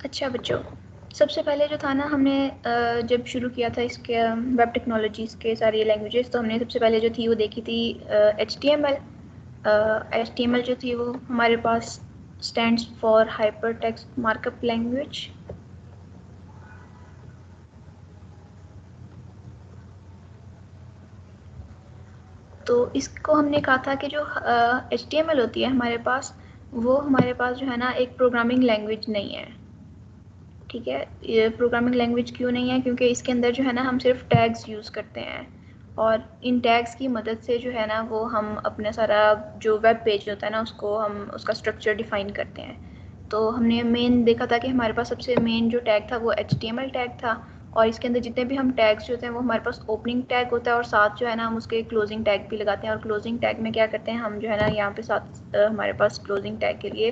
अच्छा बच्चों, सबसे पहले जो था ना हमने जब शुरू किया था इसके वेब टेक्नोलॉजीज़ के सारी लैंग्वेजेस, तो हमने सबसे पहले जो थी वो देखी थी HTML। HTML जो थी वो हमारे पास stands for hyper text markup language. तो इसको हमने कहा था कि जो HTML होती है हमारे पास, वो हमारे पास जो है ना एक प्रोग्रामिंग लैंग्वेज नहीं है। ठीक है, ये प्रोग्रामिंग लैंग्वेज क्यों नहीं है? क्योंकि इसके अंदर जो है ना हम सिर्फ टैग्स यूज़ करते हैं, और इन टैग्स की मदद से जो है ना वो हम अपना सारा जो वेब पेज होता है ना उसको हम उसका स्ट्रक्चर डिफाइन करते हैं। तो हमने मेन देखा था कि हमारे पास सबसे मेन जो टैग था वो HTML टैग था, और इसके अंदर जितने भी हम टैग्स होते हैं वो हमारे पास ओपनिंग टैग होता है, और साथ जो है ना हम उसके क्लोजिंग टैग भी लगाते हैं। और क्लोजिंग टैग में क्या करते हैं हम जो है ना यहाँ पे साथ हमारे पास क्लोजिंग टैग के लिए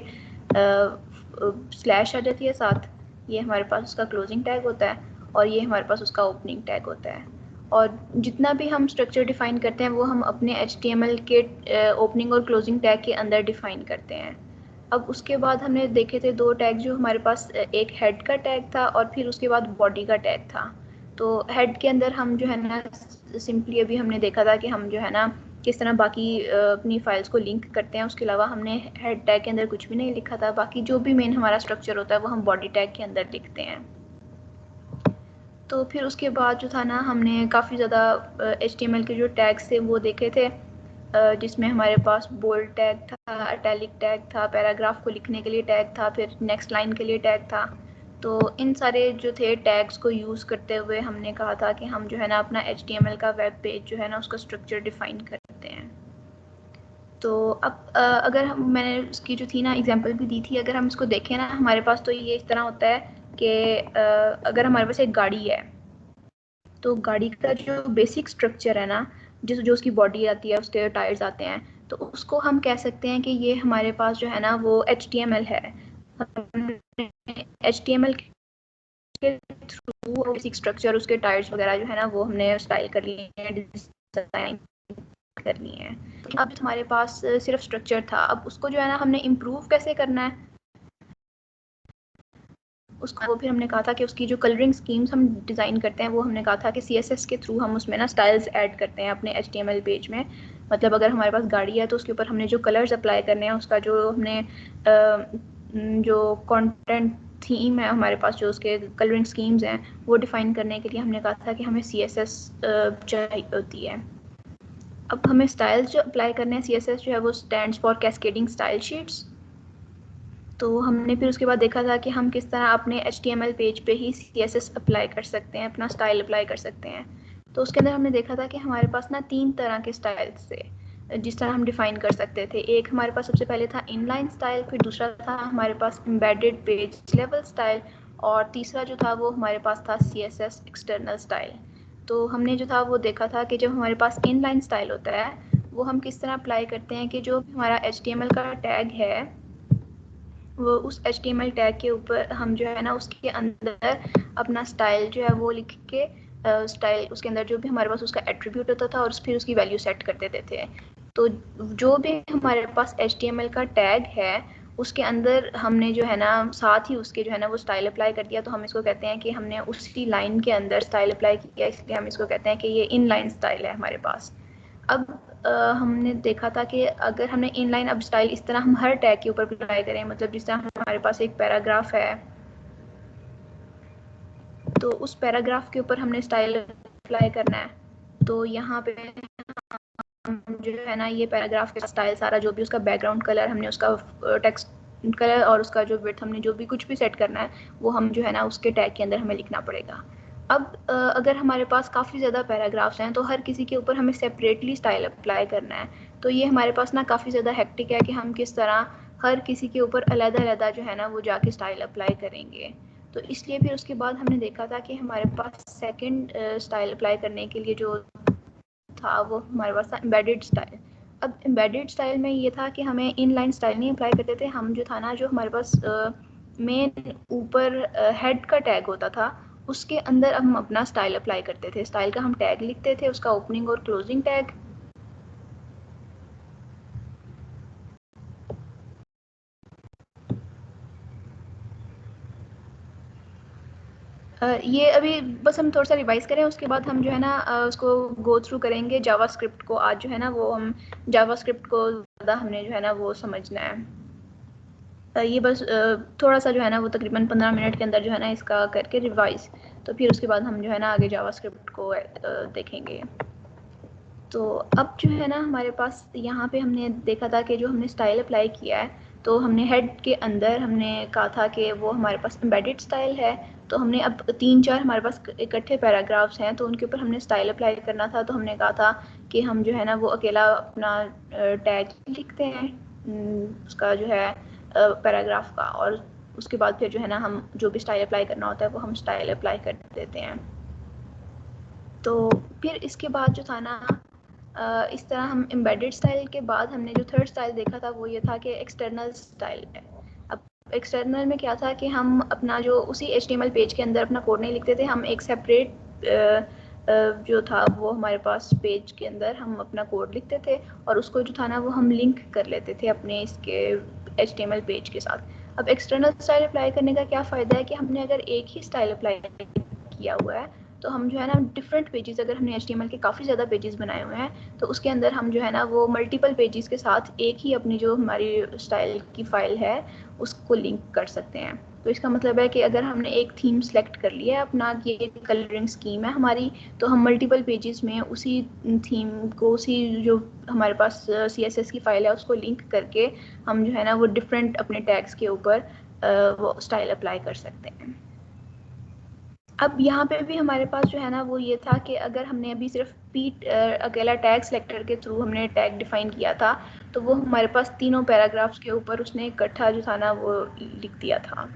स्लैश आ जाती है साथ, ये हमारे पास उसका क्लोजिंग टैग होता है, और ये हमारे पास उसका ओपनिंग टैग होता है। और जितना भी हम स्ट्रक्चर डिफाइन करते हैं वो हम अपने HTML के ओपनिंग और क्लोजिंग टैग के अंदर डिफाइन करते हैं। अब उसके बाद हमने देखे थे दो टैग जो हमारे पास, एक हेड का टैग था और फिर उसके बाद बॉडी का टैग था। तो हेड के अंदर हम जो है ना सिंपली अभी हमने देखा था कि हम जो है ना किस तरह बाकी अपनी फाइल्स को लिंक करते हैं। उसके अलावा हमने हेड टैग के अंदर कुछ भी नहीं लिखा था, बाकी जो भी मेन हमारा स्ट्रक्चर होता है वो हम बॉडी टैग के अंदर लिखते हैं। तो फिर उसके बाद जो था ना हमने काफ़ी ज़्यादा HTML के जो टैग्स थे वो देखे थे, जिसमें हमारे पास बोल्ड टैग था, अटैलिक टैग था, पैराग्राफ को लिखने के लिए टैग था, फिर नेक्स्ट लाइन के लिए टैग था। तो इन सारे जो थे टैग्स को यूज़ करते हुए हमने कहा था कि हम जो है ना अपना HTML का वेब पेज जो है ना उसका स्ट्रक्चर डिफाइन करते हैं। तो अब अगर मैंने उसकी जो थी ना एग्जांपल भी दी थी, अगर हम इसको देखें ना हमारे पास तो ये इस तरह होता है कि अगर हमारे पास एक गाड़ी है, तो गाड़ी का जो बेसिक स्ट्रक्चर है ना, जो उसकी बॉडी आती है, उसके टायर्स आते हैं, तो उसको हम कह सकते हैं कि ये हमारे पास जो है ना वो HTML है। HTML के थ्रू बेसिक स्ट्रक्चर, उसके टायर्स वगैरह जो है ना वो हमने स्टाइल कर लिए हैं, डिजाइन करनी है। अब हमारे पास सिर्फ स्ट्रक्चर था, अब उसको जो है ना हमने इम्प्रूव कैसे करना है उसको, वो फिर हमने कहा था कि उसकी जो कलरिंग स्कीम्स हम डिज़ाइन करते हैं वो हमने कहा था कि CSS के थ्रू हम उसमें ना स्टाइल्स ऐड करते हैं अपने HTML पेज में। मतलब अगर हमारे पास गाड़ी है तो उसके ऊपर हमने जो कलर्स अप्लाई करने हैं, उसका जो हमने जो कंटेंट थीम है हमारे पास, जो उसके कलरिंग स्कीम्स हैं वो डिफ़ाइन करने के लिए हमने कहा था कि हमें CSS चाहिए होती है। अब हमें स्टाइल्स जो अप्लाई करने हैं, CSS जो है वो stands for cascading style sheets. तो हमने फिर उसके बाद देखा था कि हम किस तरह अपने HTML पेज पे ही CSS अप्लाई कर सकते हैं, अपना स्टाइल अप्लाई कर सकते हैं। तो उसके अंदर हमने देखा था कि हमारे पास ना 3 तरह के स्टाइल्स थे जिस तरह हम डिफ़ाइन कर सकते थे। एक हमारे पास सबसे पहले था इनलाइन स्टाइल, फिर दूसरा था हमारे पास एम्बेडेड पेज लेवल स्टाइल, और तीसरा जो था वो हमारे पास था CSS एक्सटर्नल स्टाइल। तो हमने जो था वो देखा था कि जब हमारे पास इनलाइन स्टाइल होता है वो हम किस तरह अप्लाई करते हैं कि जो हमारा HTML का टैग है वो उस HTML टैग के ऊपर हम जो है ना उसके अंदर अपना स्टाइल जो है वो लिख के, स्टाइल उसके अंदर जो भी हमारे पास उसका एट्रीब्यूट होता था और फिर उसकी वैल्यू सेट कर देते थे। तो जो भी हमारे पास HTML का टैग है उसके अंदर हमने जो है ना साथ ही उसके जो है ना वो स्टाइल अप्लाई कर दिया, तो हम इसको कहते हैं कि हमने उसी लाइन के अंदर स्टाइल अप्लाई किया, इसलिए हम इसको कहते हैं कि ये इन लाइन स्टाइल है हमारे पास। अब हमने देखा था कि अगर हमने इनलाइन अब स्टाइल इस तरह हम हर टैग के ऊपर अप्लाई करें, मतलब जिस तरह हमारे पास एक पैराग्राफ है तो उस पैराग्राफ के ऊपर हमने स्टाइल अप्लाई करना है, तो यहाँ पे हम जो है ना ये पैराग्राफ का स्टाइल सारा जो भी उसका बैकग्राउंड कलर हमने उसका टेक्स्ट कलर और उसका जो विड्थ हमने जो भी कुछ भी सेट करना है वो हम जो है ना उसके टैग के अंदर हमें लिखना पड़ेगा। अब अगर हमारे पास काफ़ी ज़्यादा पैराग्राफ्स हैं तो हर किसी के ऊपर हमें सेपरेटली स्टाइल अप्लाई करना है, तो ये हमारे पास ना काफ़ी ज़्यादा हेक्टिक है कि हम किस तरह हर किसी के ऊपर अलग-अलग जो है ना वो जाके स्टाइल अप्लाई करेंगे। तो इसलिए फिर उसके बाद हमने देखा था कि हमारे पास सेकंड स्टाइल अप्लाई करने के लिए जो था वो हमारे पास था एम्बेडेड स्टाइल। अब एम्बेडेड स्टाइल में ये था कि हमें इनलाइन स्टाइल नहीं अप्लाई करते थे, हम जो था ना जो हमारे पास मेन ऊपर हेड का टैग होता था उसके अंदर हम अपना स्टाइल अप्लाई करते थे। स्टाइल का हम टैग लिखते थे, उसका ओपनिंग और क्लोजिंग टैग। ये अभी बस हम थोड़ा सा रिवाइज करें, उसके बाद हम जो है ना उसको गो थ्रू करेंगे जावास्क्रिप्ट को। आज जो है ना वो हम जावास्क्रिप्ट को ज़्यादा हमने जो है ना वो समझना है। ये बस थोड़ा सा जो है ना वो तकरीबन 15 मिनट के अंदर जो है ना इसका करके रिवाइज, तो फिर उसके बाद हम जो है ना आगे जावास्क्रिप्ट को देखेंगे। तो अब जो है ना हमारे पास यहाँ पे हमने देखा था कि जो हमने स्टाइल अप्लाई किया है, तो हमने हेड के अंदर हमने कहा था कि वो हमारे पास एम्बेडेड स्टाइल है। तो हमने अब 3-4 हमारे पास इकट्ठे पैराग्राफ्स हैं, तो उनके ऊपर हमने स्टाइल अप्लाई करना था। तो हमने कहा था कि हम जो है ना वो अकेला अपना टैग लिखते हैं उसका जो है पैराग्राफ का, और उसके बाद फिर जो है ना हम जो भी स्टाइल अप्लाई करना होता है वो हम स्टाइल अप्लाई कर देते हैं। तो फिर इसके बाद जो था ना इस तरह हम एम्बेडेड स्टाइल के बाद हमने जो थर्ड स्टाइल देखा था वो ये था कि एक्सटर्नल स्टाइल है। अब एक्सटर्नल में क्या था कि हम अपना जो उसी HTML पेज के अंदर अपना कोड नहीं लिखते थे, हम एक सेपरेट जो था वो हमारे पास पेज के अंदर हम अपना कोड लिखते थे, और उसको जो था ना वो हम लिंक कर लेते थे अपने इसके HTML पेज के साथ। अब एक्सटर्नल स्टाइल अप्लाई करने का क्या फ़ायदा है कि हमने अगर एक ही स्टाइल अप्लाई किया हुआ है, तो हम जो है ना डिफरेंट पेजेस, अगर हमने HTML के काफ़ी ज़्यादा पेजेस बनाए हुए हैं तो उसके अंदर हम जो है ना वो मल्टीपल पेजेस के साथ एक ही अपनी जो हमारी स्टाइल की फ़ाइल है उसको लिंक कर सकते हैं। तो इसका मतलब है कि अगर हमने एक थीम सेलेक्ट कर लिया है अपना कि ये कलरिंग स्कीम है हमारी, तो हम मल्टीपल पेजेस में उसी थीम को, उसी जो हमारे पास CSS की फ़ाइल है उसको लिंक करके हम जो है ना वो डिफरेंट अपने टैग्स के ऊपर वो स्टाइल अप्लाई कर सकते हैं। अब यहाँ पे भी हमारे पास जो है ना वो ये था कि अगर हमने अभी सिर्फ अकेला टैग सेलेक्टर के थ्रू हमने टैग डिफाइन किया था, तो वो हमारे पास तीनों पैराग्राफ्स के ऊपर उसने इकट्ठा जो था ना वो लिख दिया था।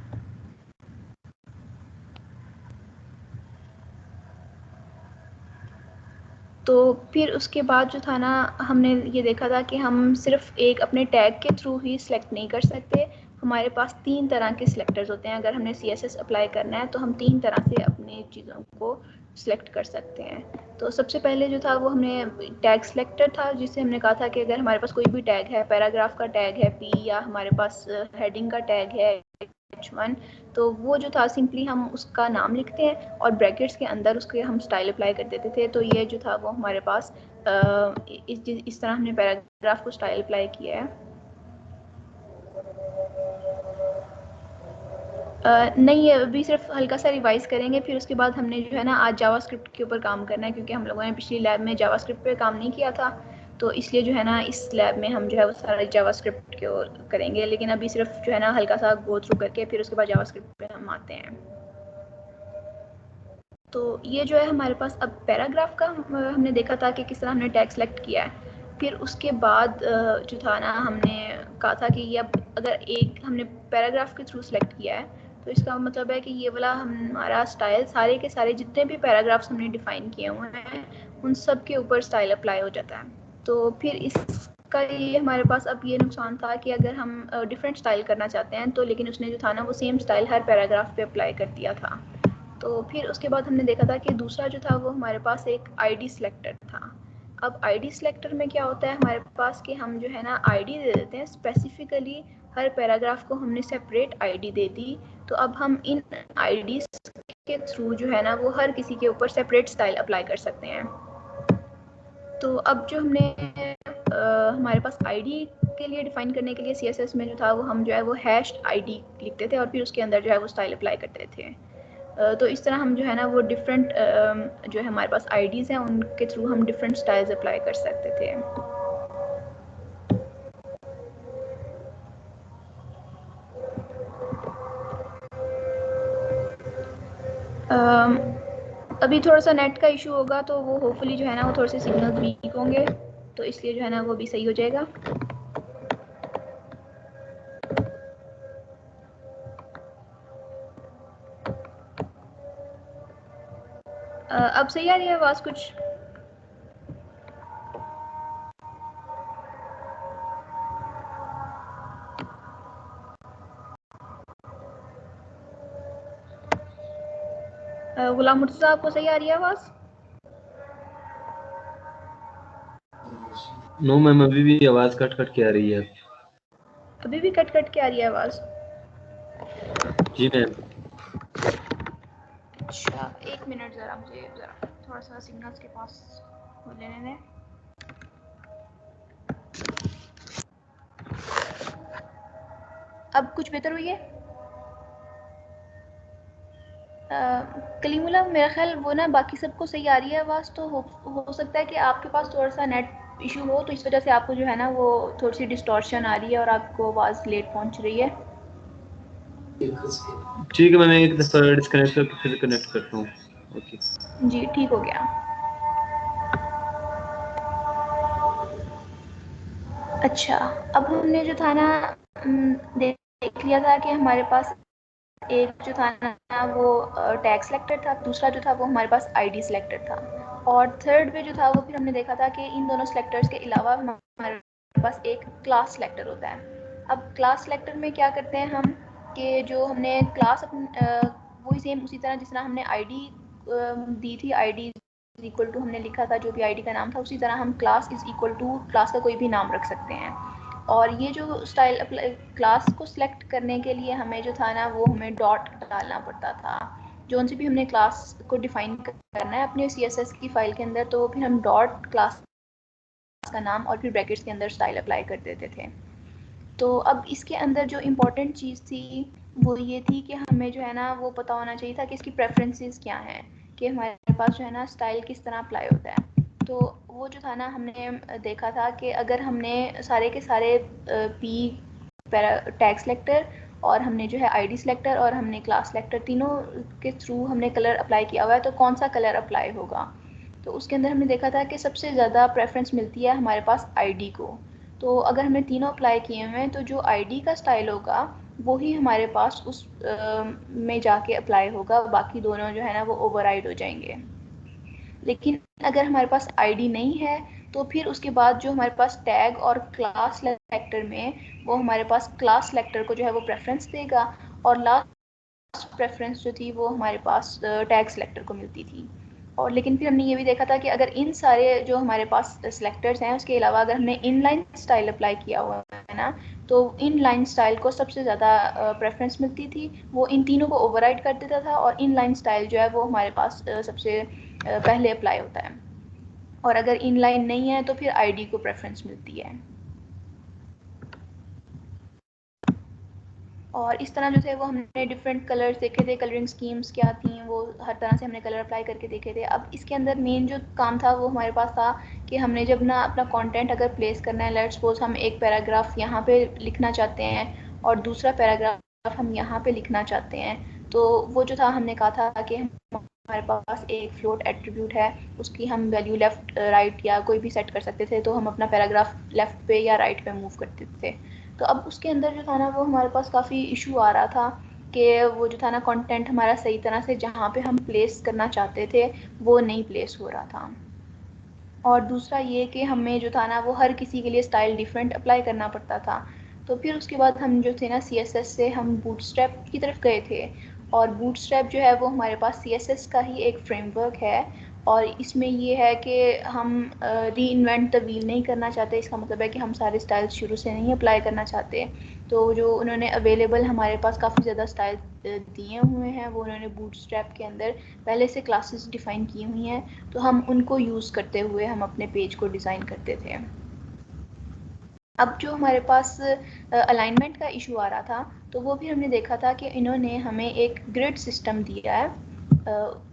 तो फिर उसके बाद जो था ना हमने ये देखा था कि हम सिर्फ एक अपने टैग के थ्रू ही सिलेक्ट नहीं कर सकते, हमारे पास 3 तरह के सिलेक्टर्स होते हैं। अगर हमने CSS अप्लाई करना है तो हम 3 तरह से अपनी चीज़ों को सिलेक्ट कर सकते हैं। तो सबसे पहले जो था वो हमने टैग सिलेक्टर था, जिससे हमने कहा था कि अगर हमारे पास कोई भी टैग है, पैराग्राफ का टैग है P, या हमारे पास हेडिंग का टैग है H1, तो वो जो था सिंपली हम उसका नाम लिखते हैं और ब्रैकेट्स के अंदर उसके हम स्टाइल अप्लाई कर देते थे। तो ये जो था वो हमारे पास इस तरह हमने पैराग्राफ को स्टाइल अप्लाई किया है। नहीं, ये अभी सिर्फ हल्का सा रिवाइज करेंगे, फिर उसके बाद हमने जो है ना आज जावास्क्रिप्ट के ऊपर काम करना है, क्योंकि हम लोगों ने पिछली लैब में जावास्क्रिप्ट पे काम नहीं किया था, तो इसलिए जो है ना इस लैब में हम जो है वो सारा जावास्क्रिप्ट के ओर करेंगे। लेकिन अभी सिर्फ जो है ना हल्का सा गो थ्रू करके फिर उसके बाद जावास्क्रिप्ट पे हम आते हैं। तो ये जो है हमारे पास अब पैराग्राफ का हमने देखा था कि किस तरह हमने टैग सेलेक्ट किया है। फिर उसके बाद जो था ना हमने कहा था कि ये अब अगर एक हमने पैराग्राफ के थ्रू सेलेक्ट किया है, तो इसका मतलब है कि ये वाला हमारा स्टाइल सारे के सारे जितने भी पैराग्राफ्स हमने डिफाइन किए हुए हैं उन सब के ऊपर स्टाइल अप्लाई हो जाता है। तो फिर इसका ये हमारे पास अब ये नुकसान था कि अगर हम डिफरेंट स्टाइल करना चाहते हैं तो, लेकिन उसने जो था ना वो सेम स्टाइल हर पैराग्राफ पे अप्लाई कर दिया था। तो फिर उसके बाद हमने देखा था कि दूसरा जो था वो हमारे पास एक आईडी सिलेक्टर था। अब आईडी सिलेक्टर में क्या होता है हमारे पास कि हम जो है ना आईडी दे देते हैं स्पेसिफिकली, हर पैराग्राफ को हमने सेपरेट आईडी दे दी। तो अब हम इन आईडीज के थ्रू जो है ना वो हर किसी के ऊपर सेपरेट स्टाइल अप्लाई कर सकते हैं। तो अब जो हमने हमारे पास आईडी के लिए डिफाइन करने के लिए CSS में जो था वो हम जो है वो हैश आईडी लिखते थे और फिर उसके अंदर जो है वो स्टाइल अप्लाई करते थे। तो इस तरह हम जो है ना वो डिफरेंट जो है हमारे पास आईडीज़ हैं उनके थ्रू हम डिफरेंट स्टाइल्स अप्लाई कर सकते थे। अभी थोड़ा सा नेट का इशू होगा तो वो होपफुली जो है ना वो थोड़े से सिग्नल्स वीक होंगे, तो इसलिए जो है ना वो भी सही हो जाएगा। अब सही आ रही है आवाज़ कुछ? गुलाम मुर्तज़ा आपको सही आ रही है आवाज़? नो मैम, अभी भी आवाज कट कट के आ रही है। अभी भी कट कट के आ रही है आवाज़? जी मैम। अच्छा, एक मिनट ज़रा, मुझे ज़रा थोड़ा सा सिग्नल्स के पास हो लेने दें। अब कुछ बेहतर हुई है? कलीमुल्लाह, मेरा ख्याल वो ना बाकी सबको सही आ रही है आवाज़, तो हो सकता है कि आपके पास थोड़ा सा नेट इशू हो, तो इस वजह से आपको जो है ना वो थोड़ी सी डिस्टॉर्शन आ रही है और आपको आवाज़ लेट पहुंच रही है। ठीक है, मैं एक दफ़ा डिस्कनेक्ट करके फिर कनेक्ट करता हूँ। ओके जी, ठीक हो गया। अच्छा, अब हमने जो था ना देख लिया था कि हमारे पास एक जो था ना वो टैग सिलेक्टर था, दूसरा जो था वो हमारे पास आईडी सिलेक्टर था, और थर्ड पे जो था वो फिर हमने देखा था कि इन दोनों सिलेक्टर्स के अलावा हमारे पास एक क्लास सिलेक्टर होता है। अब क्लास सिलेक्टर में क्या करते हैं हम कि जो हमने क्लास वही सेम उसी तरह जिस तरह हमने आईडी दी थी, आईडी इक्वल टू हमने लिखा था जो भी आईडी का नाम था, उसी तरह हम class is equal to class का कोई भी नाम रख सकते हैं। और ये जो स्टाइल क्लास को सिलेक्ट करने के लिए हमें जो था ना वो हमें डॉट डालना पड़ता था। जो उनसे भी हमने क्लास को डिफाइन करना है अपने CSS की फाइल के अंदर, तो फिर हम डॉट क्लास का नाम और फिर ब्रैकेट्स के अंदर स्टाइल अप्लाई कर देते थे। तो अब इसके अंदर जो इम्पोर्टेंट चीज़ थी वो ये थी कि हमें जो है ना वो पता होना चाहिए था कि इसकी प्रेफरेंसेस क्या हैं, कि हमारे पास जो है ना स्टाइल किस तरह अप्लाई होता है। तो वो जो था ना हमने देखा था कि अगर हमने सारे के सारे पी टैग सेलेक्टर और हमने जो है आईडी सेलेक्टर और हमने क्लास सेलेक्टर तीनों के थ्रू हमने कलर अप्लाई किया हुआ है, तो कौन सा कलर अप्लाई होगा। तो उसके अंदर हमने देखा था कि सबसे ज़्यादा प्रेफरेंस मिलती है हमारे पास आईडी को। तो अगर हमने तीनों अप्लाई किए हुए हैं तो जो आईडी का स्टाइल होगा वो ही हमारे पास उस में जाके अप्लाई होगा, बाकी दोनों जो है ना वो ओवरराइड हो जाएंगे। लेकिन अगर हमारे पास आईडी नहीं है तो फिर उसके बाद जो हमारे पास टैग और क्लास सेलेक्टर में वो हमारे पास क्लास सेलेक्टर को जो है वो प्रेफरेंस देगा, और लास्ट प्रेफरेंस जो थी वो हमारे पास टैग सेलेक्टर को मिलती थी। और लेकिन फिर हमने ये भी देखा था कि अगर इन सारे जो हमारे पास सेलेक्टर्स हैं उसके अलावा अगर हमने इनलाइन स्टाइल अप्लाई किया हुआ है ना, तो इनलाइन स्टाइल को सबसे ज़्यादा प्रेफरेंस मिलती थी, वो इन तीनों को ओवरराइड कर देता था, और इनलाइन स्टाइल जो है वो हमारे पास सबसे पहले अप्लाई होता है। और अगर इनलाइन नहीं है तो फिर आईडी को प्रेफरेंस मिलती है। और इस तरह जो थे वो हमने डिफरेंट कलर्स देखे थे, कलरिंग स्कीम्स क्या थी वो हर तरह से हमने कलर अप्लाई करके देखे थे। अब इसके अंदर मेन जो काम था वो हमारे पास था कि हमने जब ना अपना कंटेंट अगर प्लेस करना है, लेट्स सपोज हम एक पैराग्राफ यहाँ पे लिखना चाहते हैं और दूसरा पैराग्राफ हम यहाँ पे लिखना चाहते हैं, तो वो जो था हमने कहा था कि हमारे पास एक फ्लोट एट्रीब्यूट है, उसकी हम वैल्यू लेफ़्ट राइट या कोई भी सेट कर सकते थे, तो हम अपना पैराग्राफ लेफ़्ट पे या राइट पे मूव करते थे। तो अब उसके अंदर जो था ना वो हमारे पास काफ़ी इशू आ रहा था कि वो जो था ना कंटेंट हमारा सही तरह से जहाँ पे हम प्लेस करना चाहते थे वो नहीं प्लेस हो रहा था। और दूसरा ये कि हमें जो था ना वो हर किसी के लिए स्टाइल डिफरेंट अप्लाई करना पड़ता था। तो फिर उसके बाद हम जो थे ना CSS से हम बूटस्ट्रैप की तरफ गए थे, और बूटस्ट्रैप जो है वो हमारे पास CSS का ही एक फ्रेमवर्क है, और इसमें ये है कि हम री इन्वेंट द व्हील नहीं करना चाहते। इसका मतलब है कि हम सारे स्टाइल्स शुरू से नहीं अप्लाई करना चाहते। तो जो उन्होंने अवेलेबल हमारे पास काफ़ी ज़्यादा स्टाइल दिए हुए हैं वो उन्होंने बूटस्ट्रैप के अंदर पहले से क्लासेस डिफ़ाइन की हुई हैं, तो हम उनको यूज़ करते हुए हम अपने पेज को डिज़ाइन करते थे। अब जो हमारे पास अलाइनमेंट का इशू आ रहा था, तो वो भी हमने देखा था कि इन्होंने हमें एक ग्रिड सिस्टम दिया है।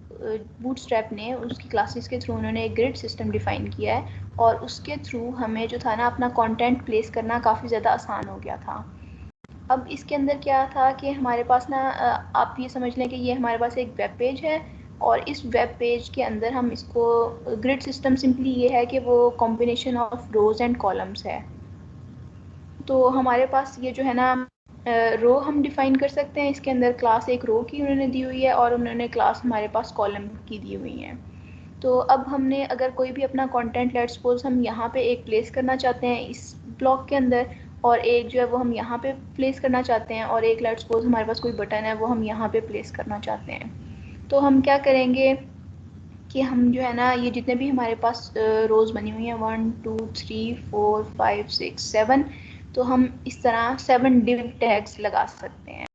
बूटस्ट्रैप ने उसकी क्लासेस के थ्रू उन्होंने एक ग्रिड सिस्टम डिफ़ाइन किया है, और उसके थ्रू हमें जो था ना अपना कंटेंट प्लेस करना काफ़ी ज़्यादा आसान हो गया था। अब इसके अंदर क्या था कि हमारे पास ना आप ये समझ लें कि ये हमारे पास एक वेब पेज है, और इस वेब पेज के अंदर हम इसको ग्रिड सिस्टम सिंपली ये है कि वो combination of rows and columns है। तो हमारे पास ये जो है ना रो हम डिफ़ाइन कर सकते हैं, इसके अंदर क्लास एक रो की उन्होंने दी हुई है और उन्होंने क्लास हमारे पास कॉलम की दी हुई है। तो अब हमने अगर कोई भी अपना कंटेंट लेट्स सपोज हम यहाँ पे एक प्लेस करना चाहते हैं इस ब्लॉक के अंदर, और एक जो है वो हम यहाँ पे प्लेस करना चाहते हैं, और एक लेट्स सपोज हमारे पास कोई बटन है वो हम यहाँ पे प्लेस करना चाहते हैं। तो हम क्या करेंगे कि हम जो है ना ये जितने भी हमारे पास रोज़ बनी हुई हैं 1 2 3 4 5 6 7, तो हम इस तरह 7 डिव टैग्स लगा सकते हैं।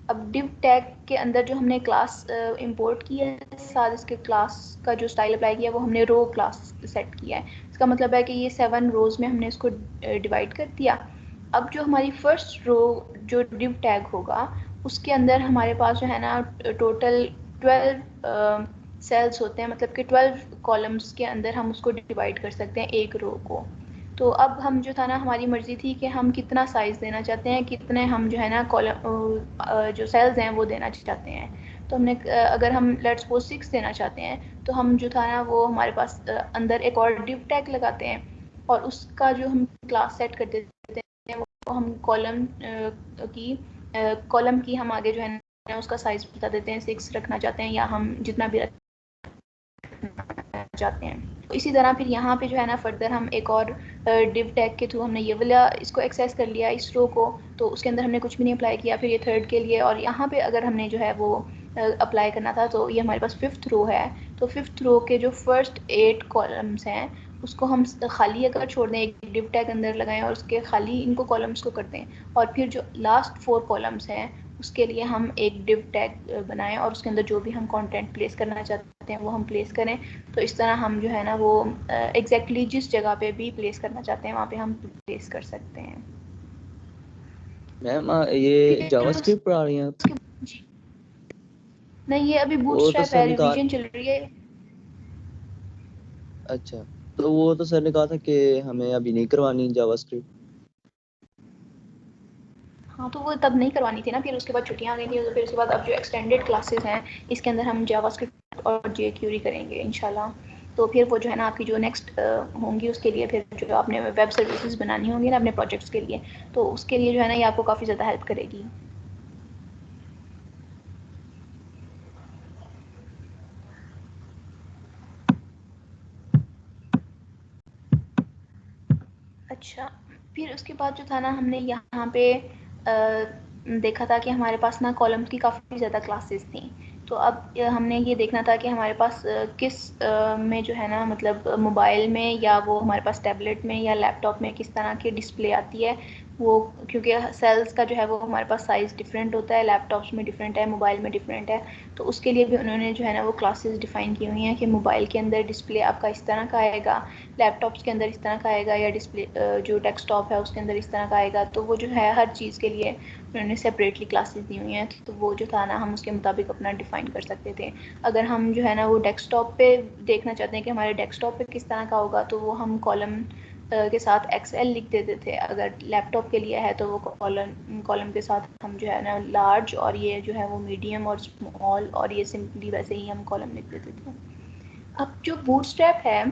अब div टैग के अंदर जो हमने क्लास इंपोर्ट किया है, साथ इसके क्लास का जो स्टाइल अप्लाई किया है वो हमने रो क्लास सेट किया है। इसका मतलब है कि ये 7 रोज में हमने इसको डिवाइड कर दिया। अब जो हमारी फर्स्ट रो जो div टैग होगा उसके अंदर हमारे पास जो है ना टोटल 12 सेल्स होते हैं, मतलब कि 12 कॉलम्स के अंदर हम उसको डिवाइड कर सकते हैं एक रो को। तो अब हम जो था ना, हमारी मर्जी थी कि हम कितना साइज देना चाहते हैं, कितने हम जो है ना कॉलम जो सेल्स हैं वो देना चाहते हैं। तो हमने अगर हम लेट्स सपोज 6 देना चाहते हैं तो हम जो था ना वो हमारे पास अंदर एक और div टैग लगाते हैं और उसका जो हम क्लास सेट कर देते हैं वो हम कॉलम की हम आगे जो है ना उसका साइज बता देते हैं, 6 रखना चाहते हैं या हम जितना भी जाते हैं। तो इसी तरह फिर यहाँ पे जो है ना फर्दर हम एक और div टैग के थ्रू हमने ये वाला इसको एक्सेस कर लिया इस रो को, तो उसके अंदर हमने कुछ भी नहीं अप्लाई किया। फिर ये थर्ड के लिए, और यहाँ पे अगर हमने जो है वो अप्लाई करना था तो ये हमारे पास 5th रो है। तो 5th रो के जो फर्स्ट 8 कॉलम्स हैं उसको हम खाली अगर छोड़ दें, एक div टैग अंदर लगाएं और उसके खाली इनको कॉलम्स को कर दें, और फिर जो लास्ट 4 कॉलम्स हैं उसके लिए हम एक div टैग बनाएं और उसके अंदर जो भी हम कंटेंट प्लेस करना चाहते हैं वो हम प्लेस करें। तो इस तरह हम जो है ना वो एग्जैक्टली जिस जगह पे भी प्लेस करना चाहते हैं वहाँ पे हम प्लेस कर सकते हैं। मैम ये फिर जावास्क्रिप्ट पढ़ा रही हैं? जी नहीं, ये अभी वो तो बूटस्ट्रैप सर है, ने कहा, रिवीजन चल रही है। अच्छा, तो वो तो सर ने कहा था कि हमें अभी नहीं करवानी जावास्क्रिप्ट। हाँ तो वो तब नहीं करवानी थी ना, फिर उसके बाद छुट्टियाँ आ गई थी, तो फिर उसके बाद अब जो एक्सटेंडेड क्लासेस हैं इसके अंदर हम जावास्क्रिप्ट और jQuery करेंगे इंशाल्लाह। तो फिर वो जो है ना आपकी जो नेक्स्ट होंगी उसके लिए, फिर जो आपने वेब सर्विसेज बनानी होंगी ना अपने प्रोजेक्ट्स के लिए, तो उसके लिए जो है ना ये आपको काफ़ी ज़्यादा हेल्प करेगी। अच्छा, फिर उसके बाद जो था ना हमने यहाँ पे देखा था कि हमारे पास ना कॉलम्स की काफ़ी ज़्यादा क्लासेस थी। तो अब हमने ये देखना था कि हमारे पास किस में जो है ना, मतलब मोबाइल में या वो हमारे पास टैबलेट में या लैपटॉप में किस तरह की डिस्प्ले आती है वो, क्योंकि सेल्स का जो है वो हमारे पास साइज़ डिफरेंट होता है, लैपटॉप्स में डिफरेंट है, मोबाइल में डिफरेंट है। तो उसके लिए भी उन्होंने जो है ना वो क्लासेस डिफ़ाइन की हुई हैं कि मोबाइल के अंदर डिस्प्ले आपका इस तरह का आएगा, लैपटॉप्स के अंदर इस तरह का आएगा, या डिस्प्ले जो डेस्कटॉप है उसके अंदर इस तरह का आएगा। तो वो जो है हर चीज़ के लिए उन्होंने सेपरेटली क्लासेस दी हुई हैं, तो वो जो था ना हम उसके मुताबिक अपना डिफ़ाइन कर सकते थे। अगर हम जो है ना वो डेस्कटॉप पे देखना चाहते हैं कि हमारे डेस्कटॉप पे किस तरह का होगा, तो वो हम कॉलम के साथ XL लिख देते थे। अगर लैपटॉप के लिए है तो वो कॉलम के साथ हम जो है ना लार्ज, और ये जो है वो मीडियम और स्मॉल, और ये सिंपली वैसे ही हम कॉलम लिख देते थे। अब जो बूटस्ट्रैप है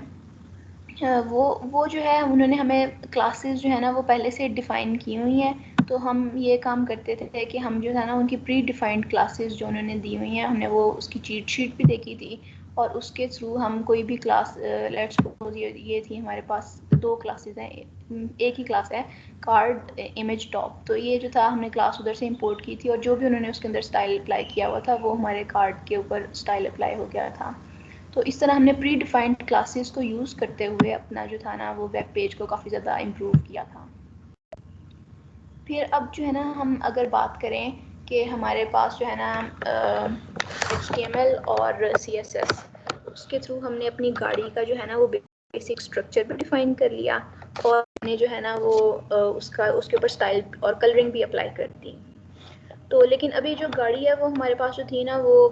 वो जो है उन्होंने हमें क्लासेस जो है ना वो पहले से डिफ़ाइन की हुई हैं। तो हम ये काम करते थे कि हम जो है ना उनकी प्री डिफ़ाइंड क्लासेस जो उन्होंने दी हुई हैं, हमने वो उसकी चीट शीट भी देखी थी, और उसके थ्रू हम कोई भी क्लास लेट्स सपोज ये थी हमारे पास 2 क्लासेस हैं, एक ही क्लास है कार्ड इमेज टॉप। तो ये जो था हमने क्लास उधर से इंपोर्ट की थी, और जो भी उन्होंने उसके अंदर स्टाइल अप्लाई किया हुआ था वो हमारे कार्ड के ऊपर स्टाइल अप्लाई हो गया था। तो इस तरह हमने प्री डिफाइंड क्लासेस को यूज़ करते हुए अपना जो था ना वो वेब पेज को काफ़ी ज़्यादा इम्प्रूव किया था। फिर अब जो है ना हम अगर बात करें कि हमारे पास जो है ना HTML और CSS, उसके थ्रू हमने अपनी गाड़ी का जो है ना वो बेसिक स्ट्रक्चर भी डिफाइन कर लिया, और हमने जो है ना वो उसके ऊपर स्टाइल और कलरिंग भी अप्लाई कर दी। तो लेकिन अभी जो गाड़ी है वो हमारे पास जो थी ना वो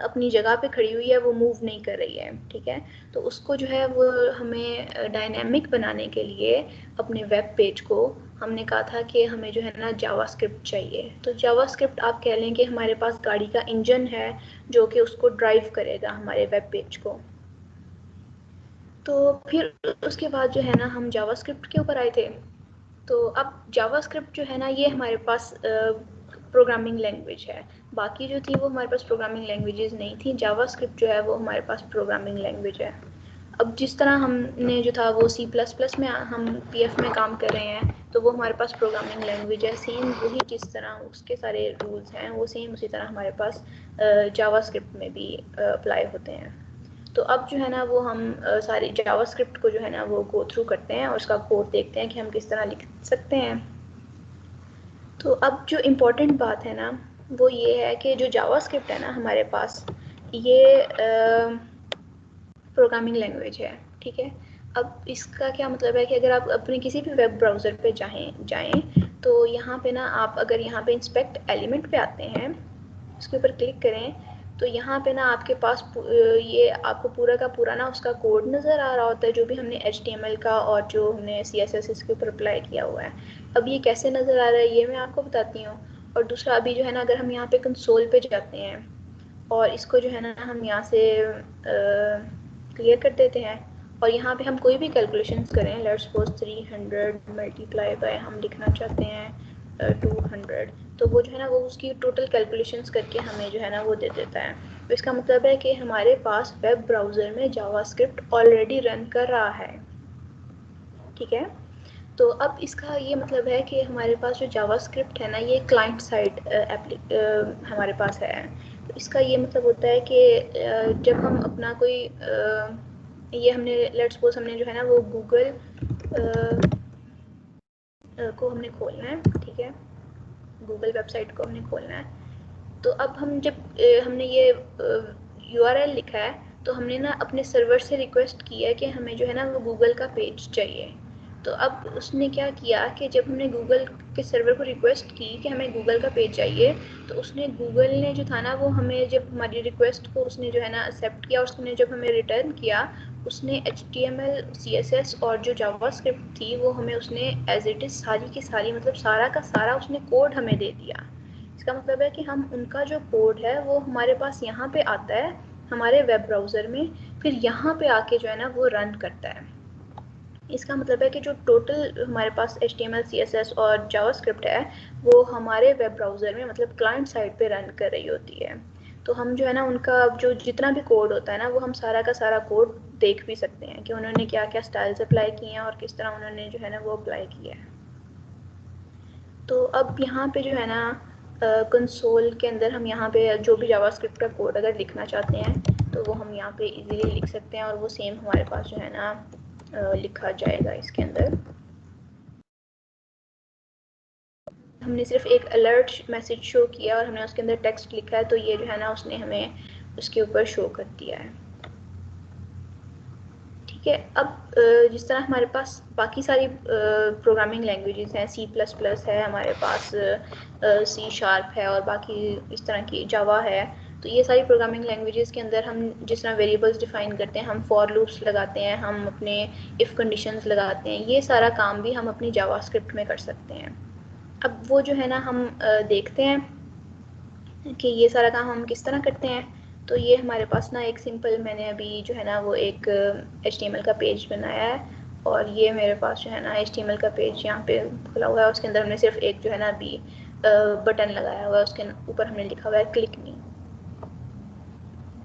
अपनी जगह पे खड़ी हुई है, वो मूव नहीं कर रही है, ठीक है। तो उसको जो है वो हमें डायनेमिक बनाने के लिए अपने वेब पेज को हमने कहा था कि हमें जो है ना जावास्क्रिप्ट चाहिए। तो जावास्क्रिप्ट आप कह लें कि हमारे पास गाड़ी का इंजन है जो कि उसको ड्राइव करेगा हमारे वेब पेज को। तो फिर उसके बाद जो है ना हम जावास्क्रिप्ट के ऊपर आए थे। तो अब जावास्क्रिप्ट जो है ना ये हमारे पास प्रोग्रामिंग लैंग्वेज है। बाकी जो थी वो हमारे पास प्रोग्रामिंग लैंग्वेजेस नहीं थी, जावास्क्रिप्ट जो है वो हमारे पास प्रोग्रामिंग लैंग्वेज है। अब जिस तरह हमने जो था वो C++ में हम PF में काम कर रहे हैं, तो वो हमारे पास प्रोग्रामिंग लैंग्वेज है। सेम वही जिस तरह उसके सारे रूल्स हैं वो सेम उसी तरह हमारे पास जावास्क्रिप्ट में भी अप्लाई होते हैं। तो अब जो है ना वो हम सारे जावास्क्रिप्ट को जो है ना वो गो थ्रू करते हैं और उसका कोड देखते हैं कि हम किस तरह लिख सकते हैं। तो अब जो इम्पोर्टेंट बात है ना वो ये है कि जो जावास्क्रिप्ट है ना हमारे पास ये प्रोग्रामिंग लैंग्वेज है, ठीक है। अब इसका क्या मतलब है कि अगर आप अपने किसी भी वेब ब्राउज़र पे जाएं तो यहाँ पे ना आप अगर यहाँ पे इंस्पेक्ट एलिमेंट पे आते हैं, उसके ऊपर क्लिक करें तो यहाँ पे ना आपके पास ये आपको पूरा का पूरा ना उसका कोड नज़र आ रहा होता है, जो भी हमने HTML का और जो हमने CSS इसके ऊपर अप्लाई किया हुआ है। अब ये कैसे नज़र आ रहा है ये मैं आपको बताती हूँ। और दूसरा अभी जो है ना अगर हम यहाँ पे कंसोल पे जाते हैं और इसको जो है ना हम यहाँ से क्लियर कर देते हैं और यहाँ पे हम कोई भी कैलकुलेशंस करें, लेट्स सपोज 300 मल्टीप्लाई बाय हम लिखना चाहते हैं 200, तो वो जो है ना वो उसकी टोटल कैलकुलेशंस करके हमें जो है ना वो दे देता है। तो इसका मतलब है कि हमारे पास वेब ब्राउज़र में जावास्क्रिप्ट ऑलरेडी रन कर रहा है, ठीक है। तो अब इसका ये मतलब है कि हमारे पास जो जावास्क्रिप्ट है ना ये क्लाइंट साइड हमारे पास है। तो इसका ये मतलब होता है कि जब हम अपना कोई ये हमने लेट्स सपोज हमने जो है ना वो गूगल को हमने खोलना है, ठीक है, गूगल वेबसाइट को हमने खोलना है। तो अब हम जब हमने ये URL लिखा है तो हमने ना अपने सर्वर से रिक्वेस्ट की है कि हमें जो है ना वो गूगल का पेज चाहिए। तो अब उसने क्या किया कि जब हमने गूगल के सर्वर को रिक्वेस्ट की कि हमें गूगल का पेज चाहिए, तो उसने गूगल ने जो था ना वो हमें जब हमारी रिक्वेस्ट को उसने जो है ना एक्सेप्ट किया, उसने जब हमें रिटर्न किया उसने HTML CSS और जो जावास्क्रिप्ट थी वो हमें उसने एज इट इज़ सारी की सारी मतलब सारा का सारा उसने कोड हमें दे दिया। इसका मतलब है कि हम उनका जो कोड है वो हमारे पास यहाँ पे आता है हमारे वेब ब्राउज़र में, फिर यहाँ पे आके जो है ना वो रन करता है। इसका मतलब है कि जो टोटल हमारे पास HTML CSS और जावास्क्रिप्ट है वो हमारे वेब ब्राउज़र में मतलब क्लाइंट साइड पे रन कर रही होती है। तो हम जो है ना उनका जो जितना भी कोड होता है ना वो हम सारा का सारा कोड देख भी सकते हैं कि उन्होंने क्या क्या स्टाइल्स अप्लाई किए हैं और किस तरह उन्होंने जो है ना वो अप्लाई किया है। तो अब यहाँ पे जो है ना कंसोल के अंदर हम यहाँ पे जो भी जावास्क्रिप्ट का कोड अगर लिखना चाहते हैं तो वो हम यहाँ पे इजीली लिख सकते हैं और वो सेम हमारे पास जो है ना लिखा जाएगा इसके अंदर। हमने सिर्फ एक अलर्ट मैसेज शो किया और हमने उसके अंदर टेक्स्ट लिखा है तो ये जो है ना उसने हमें उसके ऊपर शो कर दिया है, ठीक है। अब जिस तरह हमारे पास बाकी सारी प्रोग्रामिंग लैंग्वेजेस हैं, C++ है हमारे पास, C# है और बाकी इस तरह की जावा है। तो ये सारी प्रोग्रामिंग लैंग्वेजेस के अंदर हम जिस तरह वेरिएबल्स डिफाइन करते हैं, हम फॉर लूप्स लगाते हैं, हम अपने इफ़ कंडीशंस लगाते हैं, ये सारा काम भी हम अपनी जावास्क्रिप्ट में कर सकते हैं। अब वो जो है ना हम देखते हैं कि ये सारा काम हम किस तरह करते हैं। तो ये हमारे पास ना एक सिंपल मैंने अभी जो है ना वो एक HTML का पेज बनाया है और ये मेरे पास जो है ना HTML का पेज यहाँ पे खुला हुआ है। उसके अंदर हमने सिर्फ एक जो है ना अभी बटन लगाया हुआ है, उसके ऊपर हमने लिखा हुआ है क्लिक मी,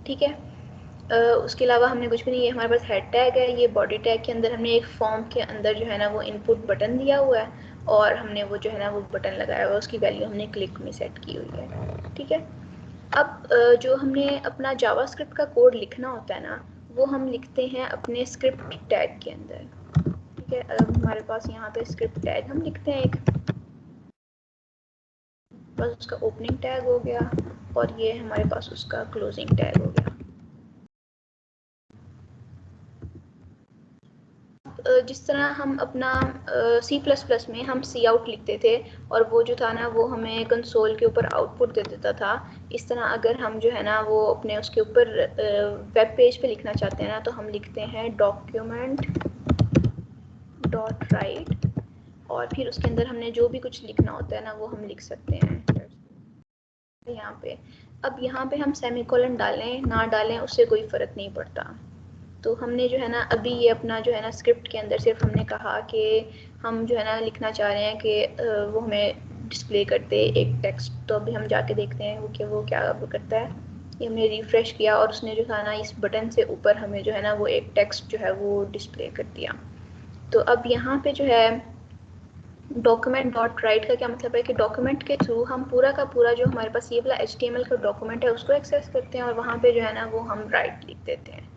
ठीक है। उसके अलावा हमने कुछ भी नहीं, ये हमारे पास हेड टैग है, ये बॉडी टैग के अंदर हमने एक फॉर्म के अंदर जो है ना वो इनपुट बटन दिया हुआ है और हमने वो जो है ना वो बटन लगाया हुआ है, उसकी वैल्यू हमने क्लिक में सेट की हुई है, ठीक है। अब जो हमने अपना जावास्क्रिप्ट का कोड लिखना होता है ना वो हम लिखते हैं अपने स्क्रिप्ट टैग के अंदर, ठीक है। अब हमारे पास यहाँ पे स्क्रिप्ट टैग हम लिखते हैं एक, बस उसका ओपनिंग टैग हो गया और ये हमारे पास उसका क्लोजिंग टैग हो गया। जिस तरह हम अपना C++ में हम सी आउट लिखते थे और वो जो था ना वो हमें कंसोल के ऊपर आउटपुट दे देता था, इस तरह अगर हम जो है ना वो अपने उसके ऊपर वेब पेज पे लिखना चाहते हैं ना तो हम लिखते हैं document डॉट राइट और फिर उसके अंदर हमने जो भी कुछ लिखना होता है ना वो हम लिख सकते हैं यहाँ पे। अब यहाँ पे हम सेमीकोलन डालें ना डालें उससे कोई फ़र्क नहीं पड़ता। तो हमने जो है ना अभी ये अपना जो है ना स्क्रिप्ट के अंदर सिर्फ हमने कहा कि हम जो है ना लिखना चाह रहे हैं कि वो हमें डिस्प्ले करते एक टेक्स्ट। तो अभी हम जाके देखते हैं कि वो क्या करता है। ये हमने रिफ़्रेश किया और उसने जो था ना इस बटन से ऊपर हमें जो है ना वो एक टेक्स्ट जो है वो डिस्प्ले कर दिया। तो अब यहाँ पे जो है डॉक्यूमेंट डॉट राइट का क्या मतलब है कि डॉक्यूमेंट के थ्रू हम पूरा का पूरा जो हमारे पास ये वाला HTML का डॉक्यूमेंट है उसको एक्सेस करते हैं और वहाँ पे जो है ना वो हम राइट लिख देते हैं।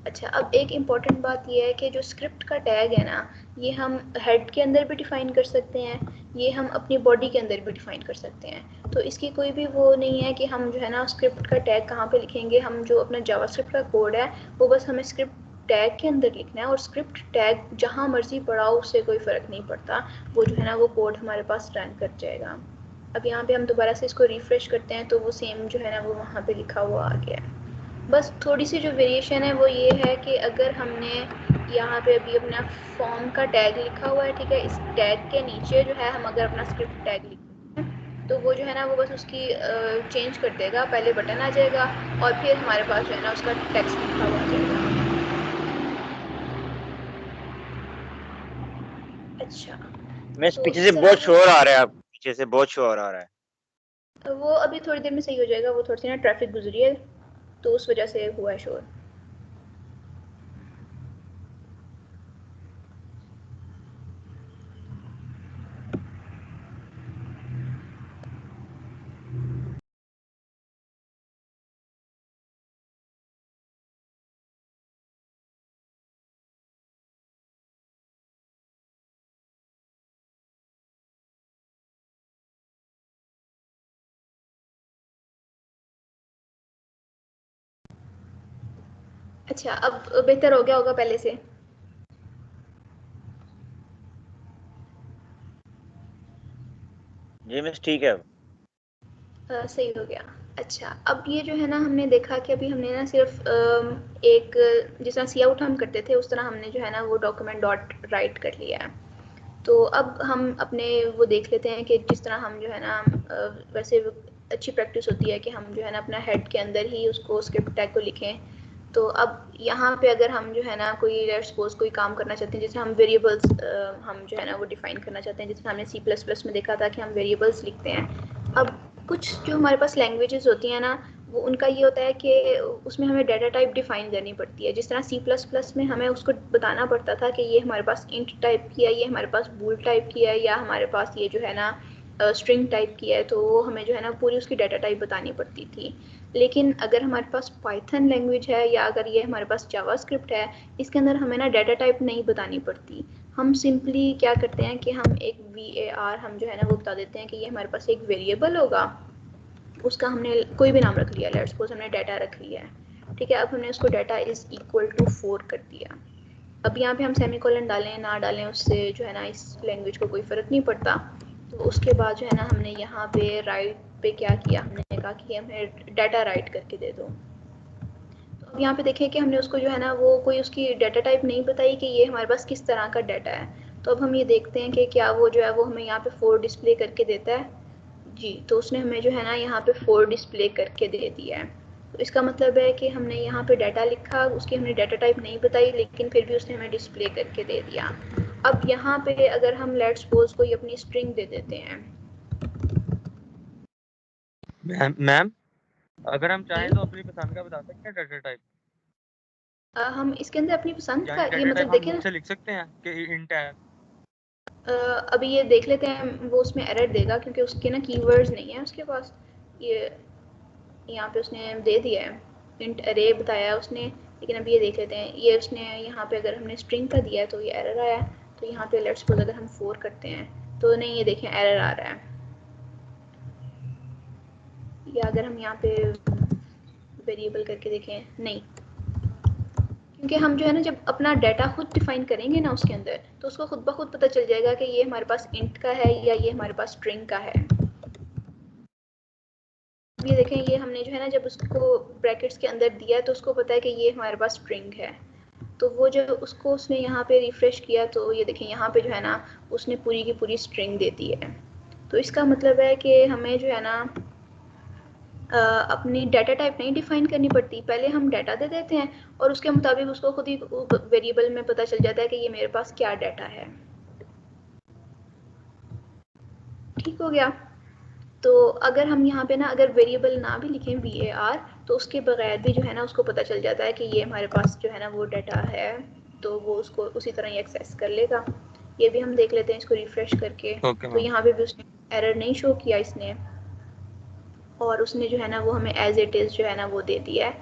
अच्छा, अब एक इम्पॉर्टेंट बात ये है कि जो स्क्रिप्ट का टैग है ना ये हम हेड के अंदर भी डिफ़ाइन कर सकते हैं ये हम अपनी बॉडी के अंदर भी डिफाइन कर सकते हैं। तो इसकी कोई भी वो नहीं है कि हम जो है ना स्क्रिप्ट का टैग कहाँ पे लिखेंगे। हम जो अपना जावास्क्रिप्ट का कोड है वो बस हमें स्क्रिप्ट टैग के अंदर लिखना है, और स्क्रिप्ट टैग जहाँ मर्जी पढ़ाओ उससे कोई फ़र्क नहीं पड़ता, वो जो है ना वो कोड हमारे पास रन कर जाएगा। अब यहाँ पे हम दोबारा से इसको रिफ्रेश करते हैं तो वो सेम जो है ना वो वहाँ पे लिखा हुआ आ गया है। बस थोड़ी सी जो वेरिएशन है वो ये है कि अगर हमने यहाँ पे अभी अपना फॉर्म का टैग लिखा हुआ है, ठीक है, इस टैग के नीचे जो है हम अगर अपना स्क्रिप्ट टैग लिखते हैं तो वो जो है ना वो बस उसकी चेंज कर देगा, पहले बटन आ जाएगा और फिर हमारे पास जो है ना उसका टेक्स्ट लिखा हुआ आ जाएगा। अच्छा, मैं तो पीछे इस से बहुत तरह शोर आ रहा है, पीछे से बहुत शोर आ रहा है। वो अभी थोड़ी देर में सही हो जाएगा, वो थोड़ी सी ना ट्रैफिक गुजरी है तो उस वजह से हुआ है शोर। अच्छा, अब बेहतर हो गया होगा पहले से? जी मिस ठीक है। सही हो गया। अच्छा, अब ये जो है ना हमने देखा कि अभी हमने ना सिर्फ एक जिस तरह सी आउट हम करते थे उस तरह हमने जो है ना वो डॉक्यूमेंट डॉट राइट कर लिया है। तो अब हम अपने वो देख लेते हैं कि जिस तरह हम जो है ना वैसे अच्छी प्रैक्टिस होती है कि हम जो है ना अपना हेड के अंदर ही उसको स्क्रिप्ट टैग को लिखें। तो अब यहाँ पे अगर हम जो है ना कोई लेट्स सपोज कोई काम करना चाहते हैं, जैसे हम वेरिएबल्स हम जो है ना वो डिफाइन करना चाहते हैं, जैसे हमने C++ में देखा था कि हम वेरिएबल्स लिखते हैं। अब कुछ जो हमारे पास लैंग्वेजेस होती हैं ना वो उनका ये होता है कि उसमें हमें डाटा टाइप डिफाइन करनी पड़ती है। जिस तरह C++ में हमें उसको बताना पड़ता था कि ये हमारे पास इंट टाइप की है, ये हमारे पास बूल टाइप की है, या हमारे पास ये जो है ना स्ट्रिंग टाइप की है, तो वो हमें जो है ना पूरी उसकी डाटा टाइप बतानी पड़ती थी। लेकिन अगर हमारे पास पाइथन लैंग्वेज है या अगर ये हमारे पास जावास्क्रिप्ट है, इसके अंदर हमें ना डाटा टाइप नहीं बतानी पड़ती। हम सिंपली क्या करते हैं कि हम एक var हम जो है ना वो बता देते हैं कि ये हमारे पास एक वेरिएबल होगा, उसका हमने कोई भी नाम रख लिया, लेट्स सपोज हमने डाटा रख लिया है, ठीक है। अब हमने उसको डाटा इज इक्वल टू 4 कर दिया। अब यहाँ पे हम सेमीकोलन डालें ना डालें उससे जो है ना इस लैंग्वेज को कोई फ़र्क नहीं पड़ता। तो उसके बाद जो है ना हमने यहाँ पे राइट पे क्या किया, हमने कहा कि हमें डाटा राइट करके दे दो। तो अब यहाँ पे देखें कि हमने उसको जो है ना वो कोई उसकी डाटा टाइप नहीं बताई कि ये हमारे पास किस तरह का डाटा है। तो अब हम ये देखते हैं कि क्या वो जो है वो हमें यहाँ पे 4 डिस्प्ले करके देता है। जी, तो उसने हमें जो है ना यहाँ पे 4 डिस्प्ले करके दे दिया है। तो इसका मतलब है कि हमने यहाँ पे डाटा लिखा, उसकी हमने डाटा टाइप नहीं बताई, लेकिन फिर भी उसने हमें डिस्प्ले करके दे दिया। अब यहाँ पे अगर हम लेट्स सपोज कोई अपनी स्ट्रिंग दे देते हैं। मैम अगर हम चाहें तो अपनी पसंद का बता सकते हैं डाटा टाइप। हम इसके अंदर अपनी पसंद का यानी ये डाटा मतलब टाइप हम देखें बुक ना, से लिख सकते हैं कि इंट है। अभी ये देख लेते हैं, वो उसमें एरर देगा क्योंकि उसके ना कीवर्ड्स नहीं है उसके पास। ये यहाँ पे उसने दे दिया है, इंट अरे बताया है उसने, लेकिन अभी ये देख लेते हैं। ये उसने यहाँ पे अगर हमने स्ट्रिंग का दिया है तो ये एरर आया है। तो यहाँ पे लेट्स सपोज अगर हम 4 करते हैं तो नहीं, ये देखें एरर आ रहा है। या अगर हम यहाँ पे वेरिएबल करके देखें, नहीं, क्योंकि हम जो है ना जब अपना डाटा खुद डिफाइन करेंगे ना उसके अंदर, तो उसको खुद ब खुद पता चल जाएगा कि ये हमारे पास इंट का है या ये हमारे पास स्ट्रिंग का है। ये देखें, ये हमने जो है ना जब उसको ब्रैकेट्स के अंदर दिया है तो उसको पता है कि ये हमारे पास स्ट्रिंग है। तो वो जो उसको उसने यहाँ पे रिफ्रेश किया तो ये देखें यहाँ पे जो है ना उसने पूरी की पूरी स्ट्रिंग दे दी है। तो इसका मतलब है कि हमें जो है ना अपनी डाटा टाइप नहीं डिफाइन करनी पड़ती, पहले हम डाटा दे देते हैं और उसके मुताबिक उसको खुद ही वेरिएबल में पता चल जाता है कि ये मेरे पास क्या डाटा है। ठीक हो गया। तो अगर हम यहाँ पे ना अगर वेरिएबल ना भी लिखें var, तो उसके बगैर भी जो है ना उसको पता चल जाता है कि ये हमारे पास जो है ना वो डाटा है, तो वो उसको उसी तरह ही एक्सेस कर लेगा। ये भी हम देख लेते हैं इसको रिफ्रेश करके। तो यहाँ पे भी उसने एरर नहीं शो किया इसने, और उसने जो है ना वो हमें एज इट इज़ जो है ना वो दे दिया है।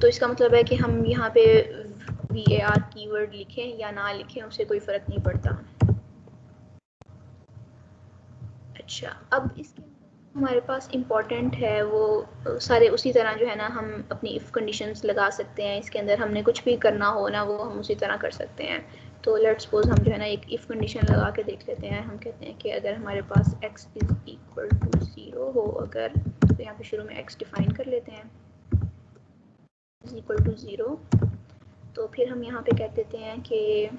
तो इसका मतलब है कि हम यहाँ पे var कीवर्ड लिखें या ना लिखें उससे कोई फ़र्क नहीं पड़ता। अच्छा, अब इसके हमारे पास इम्पॉर्टेंट है वो सारे उसी तरह जो है ना हम अपनी इफ़ कंडीशंस लगा सकते हैं। इसके अंदर हमने कुछ भी करना हो ना वो हम उसी तरह कर सकते हैं। तो लेट्स सपोज हम जो है ना एक इफ़ कंडीशन लगा के देख लेते हैं। हम कहते हैं कि अगर हमारे पास x इज़ इक्वल टू 0 हो अगर, तो यहाँ पे शुरू में x डिफाइन कर लेते हैं इज़ इक्वल टू 0। तो फिर हम यहाँ पे कह देते हैं कि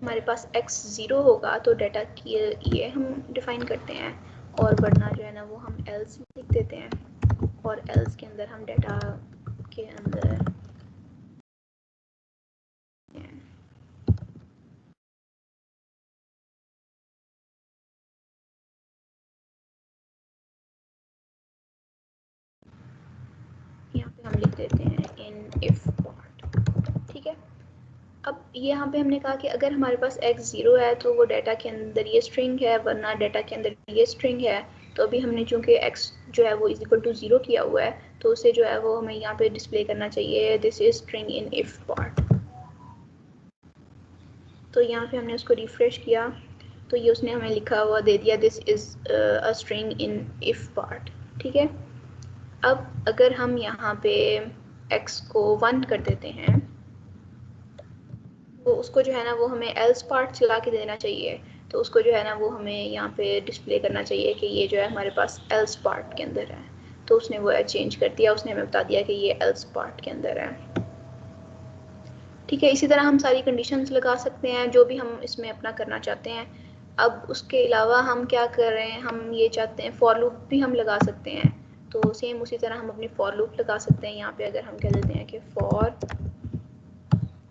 हमारे पास x 0 होगा तो डाटा की ये हम डिफाइन करते हैं, और वरना जो है ना वो हम else लिख देते हैं, और else के अंदर हम डाटा के अंदर यहाँ पे हम लिख देते हैं इन इफ पार्ट। ठीक है, अब यहाँ पे हमने कहा कि अगर हमारे पास x 0 है तो वो डाटा के अंदर ये स्ट्रिंग है, वरना डाटा के अंदर ये स्ट्रिंग है। तो अभी हमने चूंकि x जो है वो इज इक्वल टू 0 किया हुआ है, तो उसे जो है वो हमें यहाँ पे डिस्प्ले करना चाहिए this is string in if part. तो यहाँ पे हमने उसको रिफ्रेश किया तो ये उसने हमें लिखा हुआ दे दिया this is a string in if part. ठीक है, अब अगर हम यहाँ पे x को 1 कर देते हैं तो उसको जो है ना वो हमें else पार्ट चला के देना चाहिए। तो उसको जो है ना वो हमें यहाँ पे डिस्प्ले करना चाहिए कि ये जो है हमारे पास else पार्ट के अंदर है। तो उसने वो चेंज कर दिया, उसने हमें बता दिया कि ये else पार्ट के अंदर है। ठीक है, इसी तरह हम सारी कंडीशंस लगा सकते हैं जो भी हम इसमें अपना करना चाहते हैं। अब उसके अलावा हम क्या कर रहे हैं, हम ये चाहते हैं फॉर लूप भी हम लगा सकते हैं। तो सेम उसी तरह हम अपनी फॉर लूप लगा सकते हैं। यहाँ पे अगर हम कह देते हैं कि for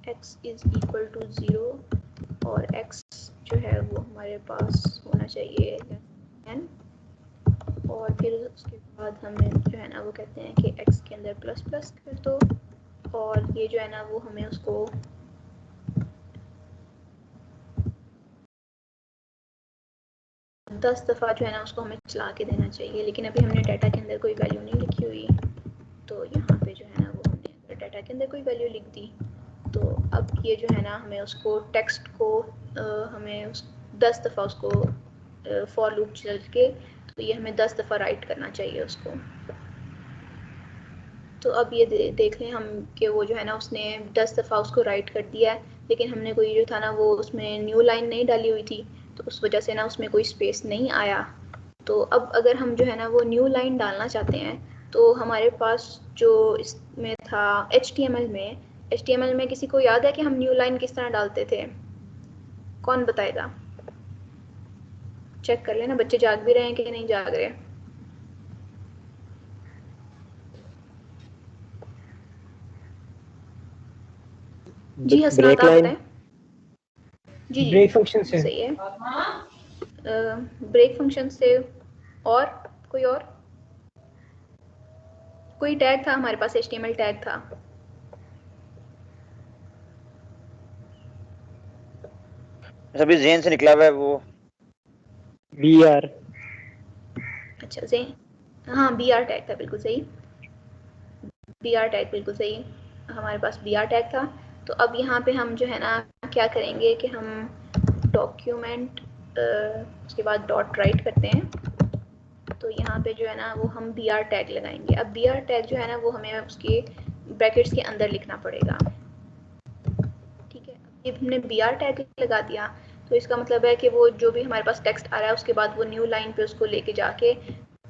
x is equal to 0 और x जो है वो हमारे पास होना चाहिए n, और फिर उसके बाद हमें जो है ना वो कहते हैं कि x के अंदर प्लस प्लस कर दो, और ये जो है ना वो हमें उसको दस दफ़ा जो है ना उसको हमें चला के देना चाहिए। लेकिन अभी हमने डाटा के अंदर कोई वैल्यू नहीं लिखी हुई, तो यहाँ पे जो है ना वो हमने अगर डाटा के अंदर कोई वैल्यू लिख दी तो अब ये जो है ना हमें उसको टेक्स्ट को हमें उस 10 दफ़ा उसको फॉर लूप चल के, तो ये हमें 10 दफ़ा राइट करना चाहिए उसको। तो अब ये देख लें हम कि वो जो है ना उसने 10 दफ़ा उसको राइट कर दिया है, लेकिन हमने कोई जो था ना वो उसमें न्यू लाइन नहीं डाली हुई थी, तो उस वजह से ना उसमें कोई स्पेस नहीं आया। तो अब अगर हम जो है ना वो न्यू लाइन डालना चाहते हैं तो हमारे पास जो इसमें था HTML में किसी को याद है कि हम न्यू लाइन किस तरह डालते थे? कौन बताएगा? चेक कर लेना, बच्चे जाग भी रहे हैं कि नहीं जाग रहे। जी हसनात आप बताएं। जी ब्रेक फंक्शन से सही है। ब्रेक फंक्शन से, और कोई टैग था हमारे पास, HTML टैग था। सभी जेन से निकला हुआ है वो BR। अच्छा जेन, हाँ BR टैग था, बिल्कुल सही। BR टैग बिल्कुल सही, हमारे पास BR टैग था। तो अब यहाँ पे हम जो है ना क्या करेंगे कि हम डॉक्यूमेंट उसके बाद डॉट राइट करते हैं। तो यहाँ पे जो है ना वो हम BR टैग लगाएंगे। अब BR टैग जो है ना वो हमें उसके ब्रैकेट्स के अंदर लिखना पड़ेगा। ठीक है, अब हमने BR टैग लगा दिया तो इसका मतलब है कि वो जो भी हमारे पास टेक्स्ट आ रहा है उसके बाद वो न्यू लाइन पे उसको लेके जाके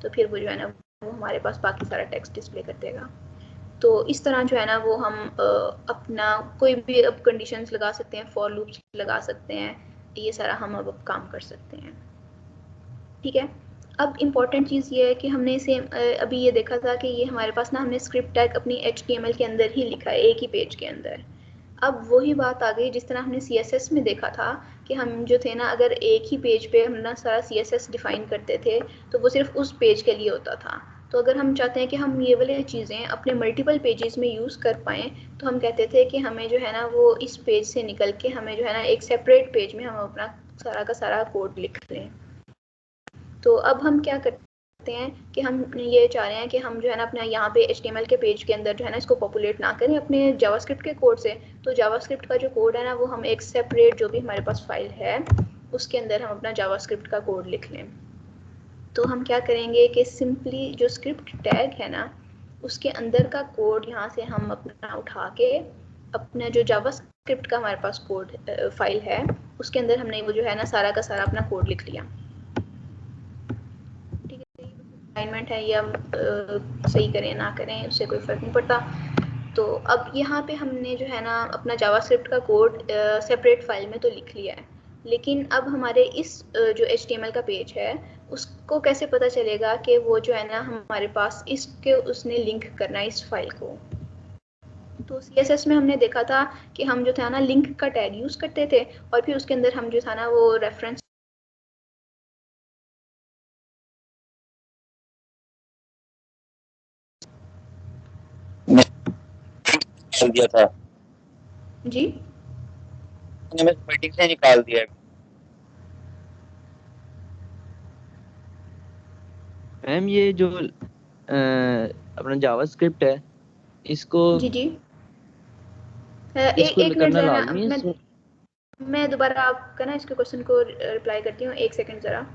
तो फिर वो जो है ना वो हमारे पास बाकी सारा टेक्स्ट डिस्प्ले कर देगा। तो इस तरह जो है ना वो हम अपना कोई भी अब कंडीशंस लगा सकते हैं, फॉर लूप्स लगा सकते हैं, ये सारा हम अब काम कर सकते हैं। ठीक है, अब इम्पॉर्टेंट चीज़ ये है कि हमने इसे अभी ये देखा था कि ये हमारे पास ना हमने स्क्रिप्ट टैग अपनी HTML के अंदर ही लिखा है, एक ही पेज के अंदर। अब वही बात आ गई जिस तरह हमने CSS में देखा था कि हम जो थे ना अगर एक ही पेज पे हम ना सारा CSS डिफाइन करते थे तो वो सिर्फ उस पेज के लिए होता था। तो अगर हम चाहते हैं कि हम ये वाली चीज़ें अपने मल्टीपल पेजेस में यूज़ कर पाएँ तो हम कहते थे कि हमें जो है ना वो इस पेज से निकल के हमें जो है ना एक सेपरेट पेज में हम अपना सारा का सारा कोड लिख लें। तो अब हम क्या करते हैं कि हम ये चाह रहे हैं कि हम जो है ना अपना यहाँ पे HTML के पेज के अंदर जो है ना इसको पॉपुलेट ना करें अपने जावास्क्रिप्ट के कोड से। तो जावास्क्रिप्ट का जो कोड है ना वो हम एक सेपरेट जो भी हमारे पास फाइल है उसके अंदर हम अपना जावास्क्रिप्ट का कोड लिख लें। तो हम क्या करेंगे कि सिंपली जो स्क्रिप्ट टैग है ना उसके अंदर का कोड यहाँ से हम अपना उठा के अपना जो जावास्क्रिप्ट का हमारे पास कोड फाइल है उसके अंदर हमने वो जो है ना सारा का सारा अपना कोड लिख लिया। ठीक है, असाइनमेंट है ये हम सही करें ना करें उससे कोई फ़र्क नहीं पड़ता। तो अब यहाँ पे हमने जो है ना अपना जावास्क्रिप्ट का कोड सेपरेट फाइल में तो लिख लिया है, लेकिन अब हमारे इस जो HTML का पेज है उसको कैसे पता चलेगा कि वो जो है ना हमारे पास इसके उसने लिंक करना है इस फाइल को। तो CSS में हमने देखा था कि हम जो था ना लिंक का टैग यूज़ करते थे और फिर उसके अंदर हम जो था ना वो रेफरेंस दिया था, जी मैंने मीटिंग से निकाल दिया। मैम ये जो अपना जावास्क्रिप्ट है इसको जी जी इसको एक मिनट करना ज़रा लाजमी है? मैं दोबारा आपका ना इसके क्वेश्चन को रिप्लाई करती हूँ, एक सेकंड ज़रा।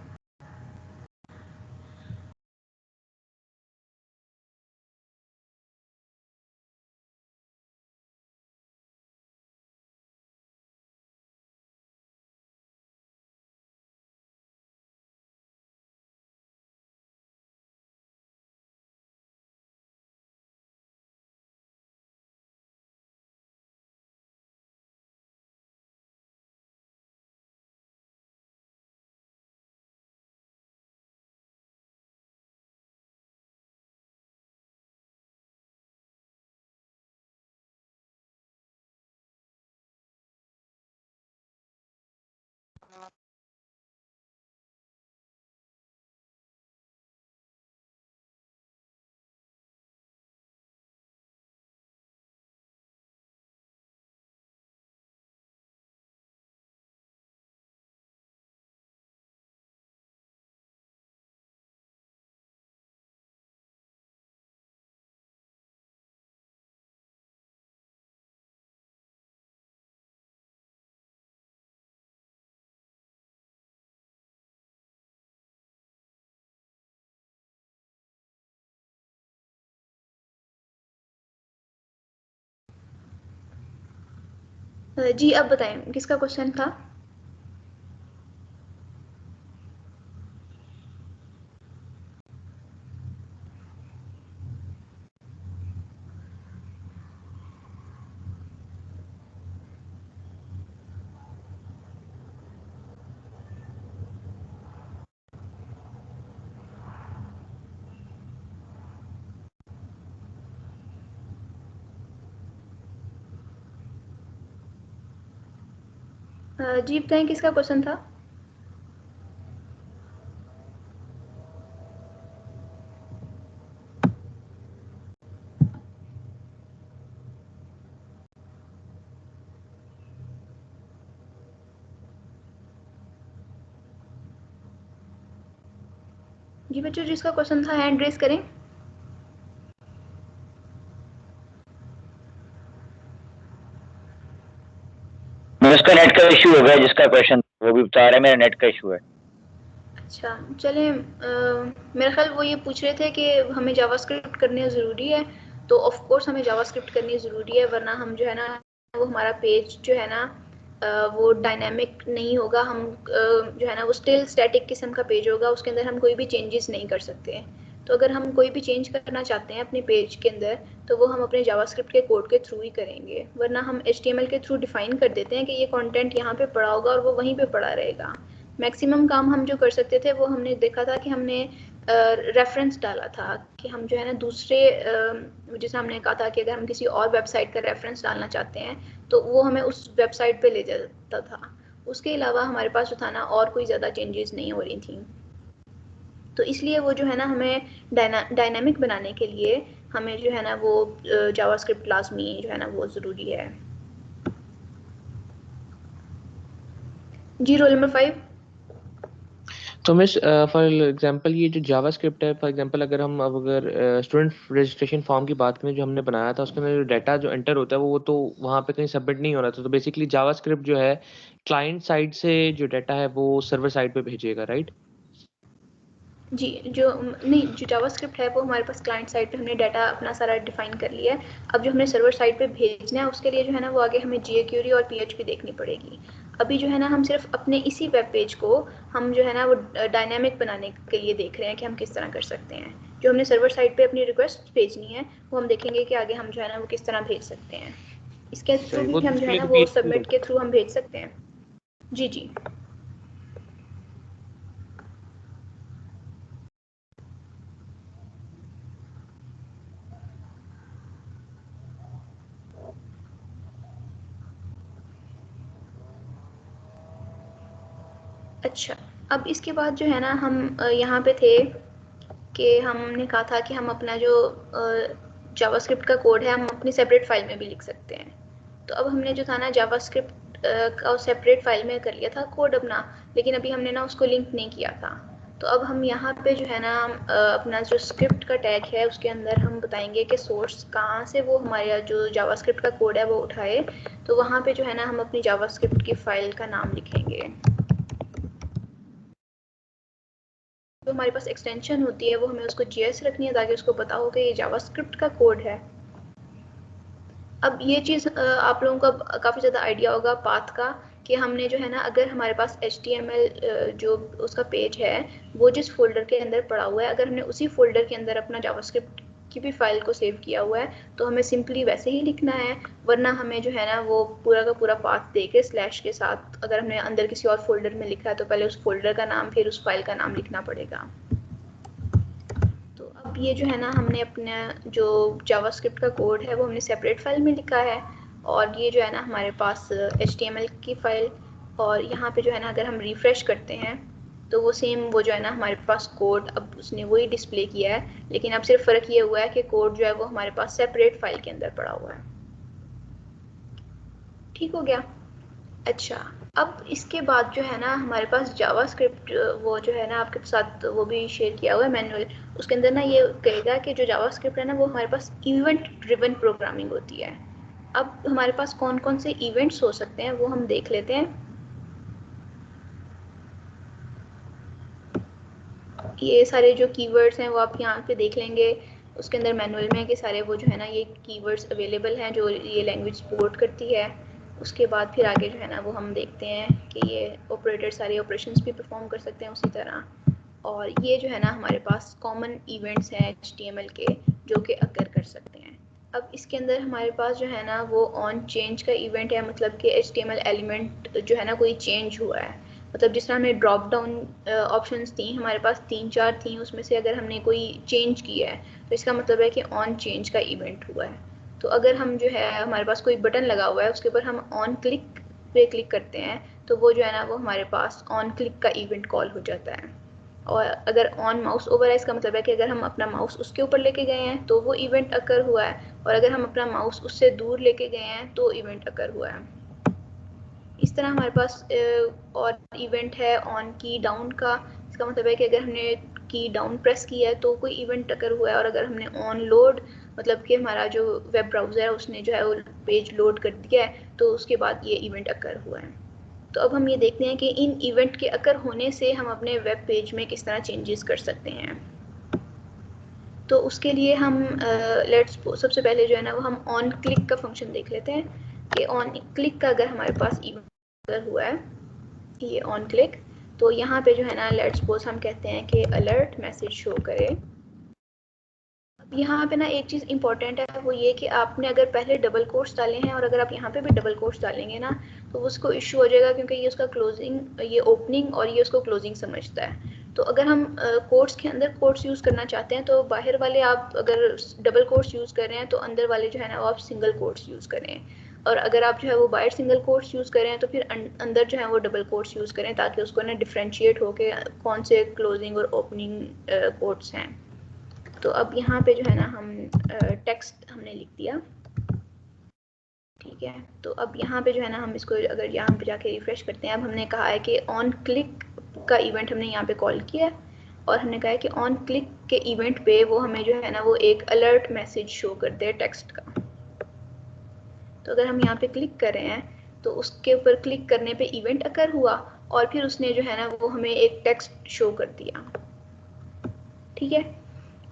जी अब बताएं किसका क्वेश्चन था। जी बताएं किसका क्वेश्चन था। जी बच्चों जिसका क्वेश्चन था हैंड रेस करें। उसका नेट का इशू हो गया, जिसका क्वेश्चन वो भी बता रहा है मेरा नेट का इशू है। अच्छा चलें, मेरा ख्याल वो ये पूछ रहे थे कि हमें जावास्क्रिप्ट करनी ज़रूरी है। तो ऑफ कोर्स हमें जावास्क्रिप्ट करनी ज़रूरी है, वरना हम जो है ना वो हमारा पेज जो है ना वो डायनामिक नहीं होगा। हम जो है ना वो स्टिल स्टैटिक किस्म का पेज होगा, उसके अंदर हम कोई भी चेंजेस नहीं कर सकते। तो अगर हम कोई भी चेंज करना चाहते हैं अपने पेज के अंदर तो वो हम अपने जावास्क्रिप्ट के कोड के थ्रू ही करेंगे, वरना हम HTML के थ्रू डिफाइन कर देते हैं कि ये कंटेंट यहाँ पे पड़ा होगा और वो वहीं पे पड़ा रहेगा। मैक्सिमम काम हम जो कर सकते थे वो हमने देखा था कि हमने रेफरेंस डाला था कि हम जो है ना दूसरे जैसे हमने कहा था कि अगर हम किसी और वेबसाइट का रेफरेंस डालना चाहते हैं तो वो हमें उस वेबसाइट पे ले जाता था। उसके अलावा हमारे पास जो था ना और कोई ज़्यादा चेंजेस नहीं हो रही थी। तो इसलिए वो जो है ना हमें डायनामिक बनाने के लिए हमें जो है ना वो जावास्क्रिप्ट लाजमी जो है ना वो ज़रूरी है। जी रोल नंबर 5। तो मिस फॉर एग्जांपल ये जो जावास्क्रिप्ट है, फॉर एग्जांपल अगर हम अब अगर स्टूडेंट रजिस्ट्रेशन फॉर्म की बात करें जो हमने बनाया था, उसके अंदर जो डाटा जो एंटर होता है वो तो वहाँ पे कहीं सबमिट नहीं हो रहा था। तो बेसिकली जावास्क्रिप्ट जो है क्लाइंट साइड से जो डाटा है वो सर्वर साइड पे भेजेगा, राइट? जी, जो नहीं, जो जावास्क्रिप्ट है वो हमारे पास क्लाइंट साइड पे हमने डाटा अपना सारा डिफाइन कर लिया है। अब जो हमने सर्वर साइड पे भेजना है उसके लिए जो है ना वो आगे हमें jQuery और PHP देखनी पड़ेगी। अभी जो है ना हम सिर्फ अपने इसी वेब पेज को हम जो है ना वो डायनामिक बनाने के लिए देख रहे हैं कि हम किस तरह कर सकते हैं। जो हमने सर्वर साइड पे अपनी रिक्वेस्ट भेजनी है वो हम देखेंगे कि आगे हम जो है ना वो किस तरह भेज सकते हैं। इसके थ्रू वो भी हम जो उसके है लिए ना तो वो PHP सबमिट के थ्रू हम भेज सकते हैं। जी जी। अच्छा, अब इसके बाद जो है ना हम यहाँ पे थे कि हमने कहा था कि हम अपना जो जावास्क्रिप्ट का कोड है हम अपनी सेपरेट फाइल में भी लिख सकते हैं। तो अब हमने जो था ना जावास्क्रिप्ट का सेपरेट फाइल में कर लिया था कोड अपना, लेकिन अभी हमने ना उसको लिंक नहीं किया था। तो अब हम यहाँ पे जो है ना अपना जो स्क्रिप्ट का टैग है उसके अंदर हम बताएंगे कि सोर्स कहाँ से वो हमारा जो जावास्क्रिप्ट का कोड है वो उठाए। तो वहाँ पे जो है ना हम अपनी जावास्क्रिप्ट की फाइल का नाम लिखेंगे। जो हमारे पास एक्सटेंशन होती है वो हमें उसको JS रखनी है ताकि उसको पता हो कि ये जावास्क्रिप्ट का कोड है। अब ये चीज़ आप लोगों का काफ़ी ज़्यादा आइडिया होगा पाथ का, कि हमने जो है ना अगर हमारे पास HTML जो उसका पेज है वो जिस फोल्डर के अंदर पड़ा हुआ है, अगर हमने उसी फोल्डर के अंदर अपना जावास्क्रिप्ट की भी फाइल को सेव किया हुआ है तो हमें सिंपली वैसे ही लिखना है, वरना हमें जो है ना वो पूरा का पूरा पाथ दे के स्लैश के साथ अगर हमने अंदर किसी और फोल्डर में लिखा है तो पहले उस फोल्डर का नाम फिर उस फाइल का नाम लिखना पड़ेगा। तो अब ये जो है ना हमने अपना जो जावास्क्रिप्ट का कोड है वो हमने सेपरेट फाइल में लिखा है, और ये जो है ना हमारे पास HTML की फाइल, और यहाँ पे जो है ना अगर हम रिफ्रेश करते हैं तो वो सेम वो जो है ना हमारे पास कोड अब उसने वही डिस्प्ले किया है, लेकिन अब सिर्फ फ़र्क ये हुआ है कि कोड जो है वो हमारे पास सेपरेट फाइल के अंदर पड़ा हुआ है। ठीक हो गया? अच्छा, अब इसके बाद जो है ना हमारे पास जावास्क्रिप्ट वो जो है ना आपके साथ वो भी शेयर किया हुआ है मैनुअल, उसके अंदर ना ये कहेगा कि जो जावास्क्रिप्ट है ना वो हमारे पास इवेंट ड्रिवन प्रोग्रामिंग होती है। अब हमारे पास कौन कौन से इवेंट्स हो सकते हैं वो हम देख लेते हैं। ये सारे जो कीवर्ड्स हैं वो आप यहाँ पे देख लेंगे, उसके अंदर मैनुअल में कि सारे वो जो है ना ये कीवर्ड्स अवेलेबल हैं जो ये लैंग्वेज सपोर्ट करती है। उसके बाद फिर आगे जो है ना वो हम देखते हैं कि ये ऑपरेटर सारे ऑपरेशंस भी परफॉर्म कर सकते हैं उसी तरह। और ये जो है ना हमारे पास कॉमन इवेंट्स हैं HTML के जो कि अकर कर सकते हैं। अब इसके अंदर हमारे पास जो है ना वो ऑन चेंज का इवेंट है, मतलब कि HTML एलिमेंट जो है ना कोई चेंज हुआ है, मतलब जिस तरह हमें ड्रॉप डाउन ऑप्शंस थी हमारे पास 3-4 थी, उसमें से अगर हमने कोई चेंज किया है तो इसका मतलब है कि ऑन चेंज का इवेंट हुआ है। तो अगर हम जो है हमारे पास कोई बटन लगा हुआ है उसके ऊपर हम ऑन क्लिक पे क्लिक करते हैं तो वो जो है ना वो हमारे पास ऑन क्लिक का इवेंट कॉल हो जाता है। और अगर ऑन माउस ओवर है इसका मतलब है कि अगर हम अपना माउस उसके ऊपर लेके गए हैं तो वो इवेंट अकर हुआ है, और अगर हम अपना माउस उससे दूर लेके गए हैं तो इवेंट अकर हुआ है। इस तरह हमारे पास और इवेंट है ऑन की डाउन का, इसका मतलब है कि अगर हमने की डाउन प्रेस किया है तो कोई इवेंट अकर हुआ है, और अगर हमने ऑन लोड मतलब कि हमारा जो वेब ब्राउज़र है उसने जो है वो पेज लोड कर दिया है तो उसके बाद ये इवेंट अकर हुआ है। तो अब हम ये देखते हैं कि इन इवेंट के अकर होने से हम अपने वेब पेज में किस तरह चेंजेस कर सकते हैं। तो उसके लिए हम सबसे पहले जो है ना वो हम ऑन क्लिक का फंक्शन देख लेते हैं कि ऑन क्लिक का अगर हमारे पास इवेंट हुआ है ये ऑन क्लिक, तो यहाँ पे जो है ना लेट्स सपोज हम कहते हैं कि अलर्ट मैसेज शो करे। यहाँ पे ना एक चीज़ इंपॉर्टेंट है वो ये कि आपने अगर पहले डबल कोट्स डाले हैं और अगर आप यहाँ पे भी डबल कोट्स डालेंगे ना तो उसको इशू हो जाएगा, क्योंकि ये उसका क्लोजिंग ये ओपनिंग और ये उसको क्लोजिंग समझता है। तो अगर हम कोट्स के अंदर कोट्स यूज़ करना चाहते हैं तो बाहर वाले आप अगर डबल कोट्स यूज़ कर रहे हैं तो अंदर वाले जो है ना वो आप सिंगल कोट्स यूज़ करें, और अगर आप जो है वो बाहर सिंगल कोट्स यूज़ करें तो फिर अंदर जो है वो डबल कोट्स यूज़ करें ताकि उसको ना डिफ्रेंशिएट हो के कौन से क्लोजिंग और ओपनिंग कोट्स हैं। तो अब यहाँ पे जो है ना हम टेक्स्ट हमने लिख दिया, ठीक है। तो अब यहाँ पे जो है ना हम इसको अगर यहाँ पे जाके रिफ्रेश करते हैं, अब हमने कहा है कि ऑन क्लिक का इवेंट हमने यहाँ पे कॉल किया है और हमने कहा है कि ऑन क्लिक के इवेंट पे वो हमें जो है ना वो एक अलर्ट मैसेज शो करते हैं टेक्स्ट का। तो अगर हम यहाँ पे क्लिक कर रहे हैं तो उसके ऊपर क्लिक करने पे इवेंट अकर हुआ और फिर उसने जो है ना वो हमें एक टेक्स्ट शो कर दिया। ठीक है,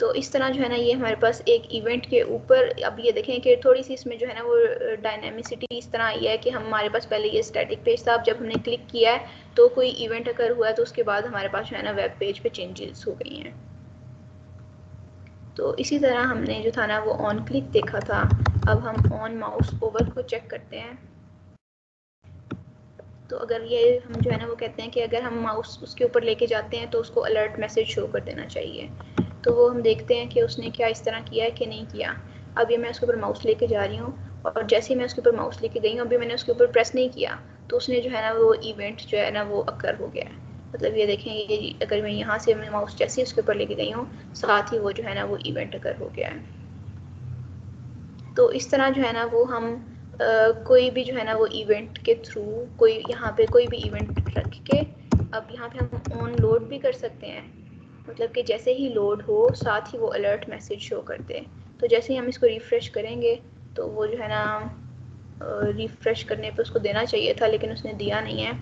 तो इस तरह जो है ना ये हमारे पास एक इवेंट के ऊपर, अब ये देखें कि थोड़ी सी इसमें जो है ना वो डायनेमिसिटी इस तरह आई है कि हमारे पास पहले ये स्टैटिक पेज था, अब जब हमने क्लिक किया है तो कोई इवेंट अगर हुआ है तो उसके बाद हमारे पास जो है ना वेब पेज पे चेंजेस हो गई हैं। तो इसी तरह हमने जो था ना वो ऑन क्लिक देखा था। अब हम ऑन माउस ओवर को चेक करते हैं। तो अगर ये हम जो है ना वो कहते हैं कि अगर हम माउस उसके ऊपर लेके जाते हैं तो उसको अलर्ट मैसेज शो कर देना चाहिए, तो वो हम देखते हैं कि उसने क्या इस तरह किया है कि नहीं किया। अब ये मैं उसके ऊपर माउस लेके जा रही हूँ और जैसे ही मैं उसके ऊपर माउस लेके गई हूँ, अभी मैंने उसके ऊपर प्रेस नहीं किया तो उसने जो है ना वो इवेंट जो है ना वो अकर हो गया है। मतलब ये देखें, ये अगर मैं यहाँ से मैं माउस जैसे ही उसके ऊपर लेके गई हूँ साथ ही वो जो है ना वो इवेंट अकर हो गया है। तो इस तरह जो है ना वो हम कोई भी जो है ना वो इवेंट के थ्रू कोई यहाँ पे कोई भी इवेंट रख के अब यहाँ पे हम ऑन लोड भी कर सकते हैं। मतलब कि जैसे ही लोड हो साथ ही वो अलर्ट मैसेज शो कर दे। तो जैसे ही हम इसको रिफ़्रेश करेंगे तो वो जो है ना रिफ़्रेश करने पे उसको देना चाहिए था लेकिन उसने दिया नहीं है।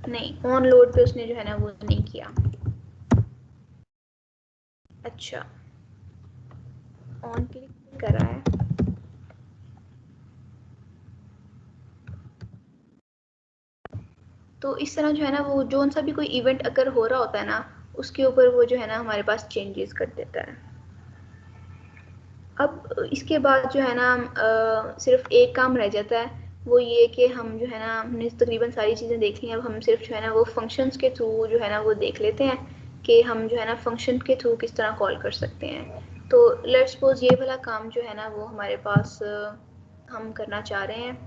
नहीं, ऑन लोड पे उसने जो है ना वो नहीं किया। अच्छा, ऑन क्लिक कर रहा है। तो इस तरह जो है ना वो जो सा भी कोई इवेंट अगर हो रहा होता है ना उसके ऊपर वो जो है ना हमारे पास चेंजेस कर देता है। अब इसके बाद जो है ना सिर्फ एक काम रह जाता है, वो ये कि हम जो है ना हमने तकरीबन सारी चीज़ें देख ली हैं। अब हम सिर्फ जो है ना वो फंक्शंस के थ्रू जो है ना वो देख लेते हैं कि हम जो है ना फंक्शन के थ्रू किस तरह कॉल कर सकते हैं। तो लेट्स सपोज ये वाला काम जो है ना वो हमारे पास हम करना चाह रहे हैं,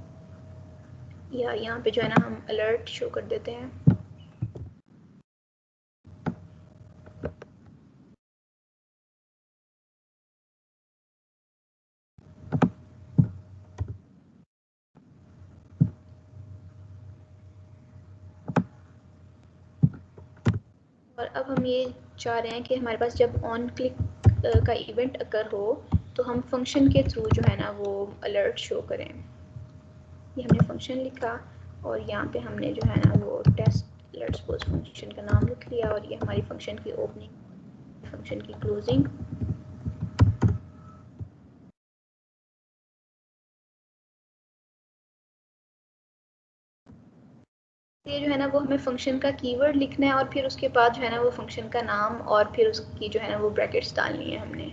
या यहाँ पे जो है ना हम अलर्ट शो कर देते हैं। और अब हम ये चाह रहे हैं कि हमारे पास जब ऑन क्लिक का इवेंट अकर हो तो हम फंक्शन के थ्रू जो है ना वो अलर्ट शो करें। ये हमने फंक्शन लिखा और यहाँ पे हमने जो है ना वो टेस्ट लेट्स सपोज फंक्शन का नाम लिख लिया और ये हमारी फंक्शन की ओपनिंग, फंक्शन की क्लोजिंग। ये जो है ना वो हमें फंक्शन का कीवर्ड लिखना है और फिर उसके बाद जो है ना वो फंक्शन का नाम और फिर उसकी जो है ना वो ब्रैकेट्स डालनी है हमने।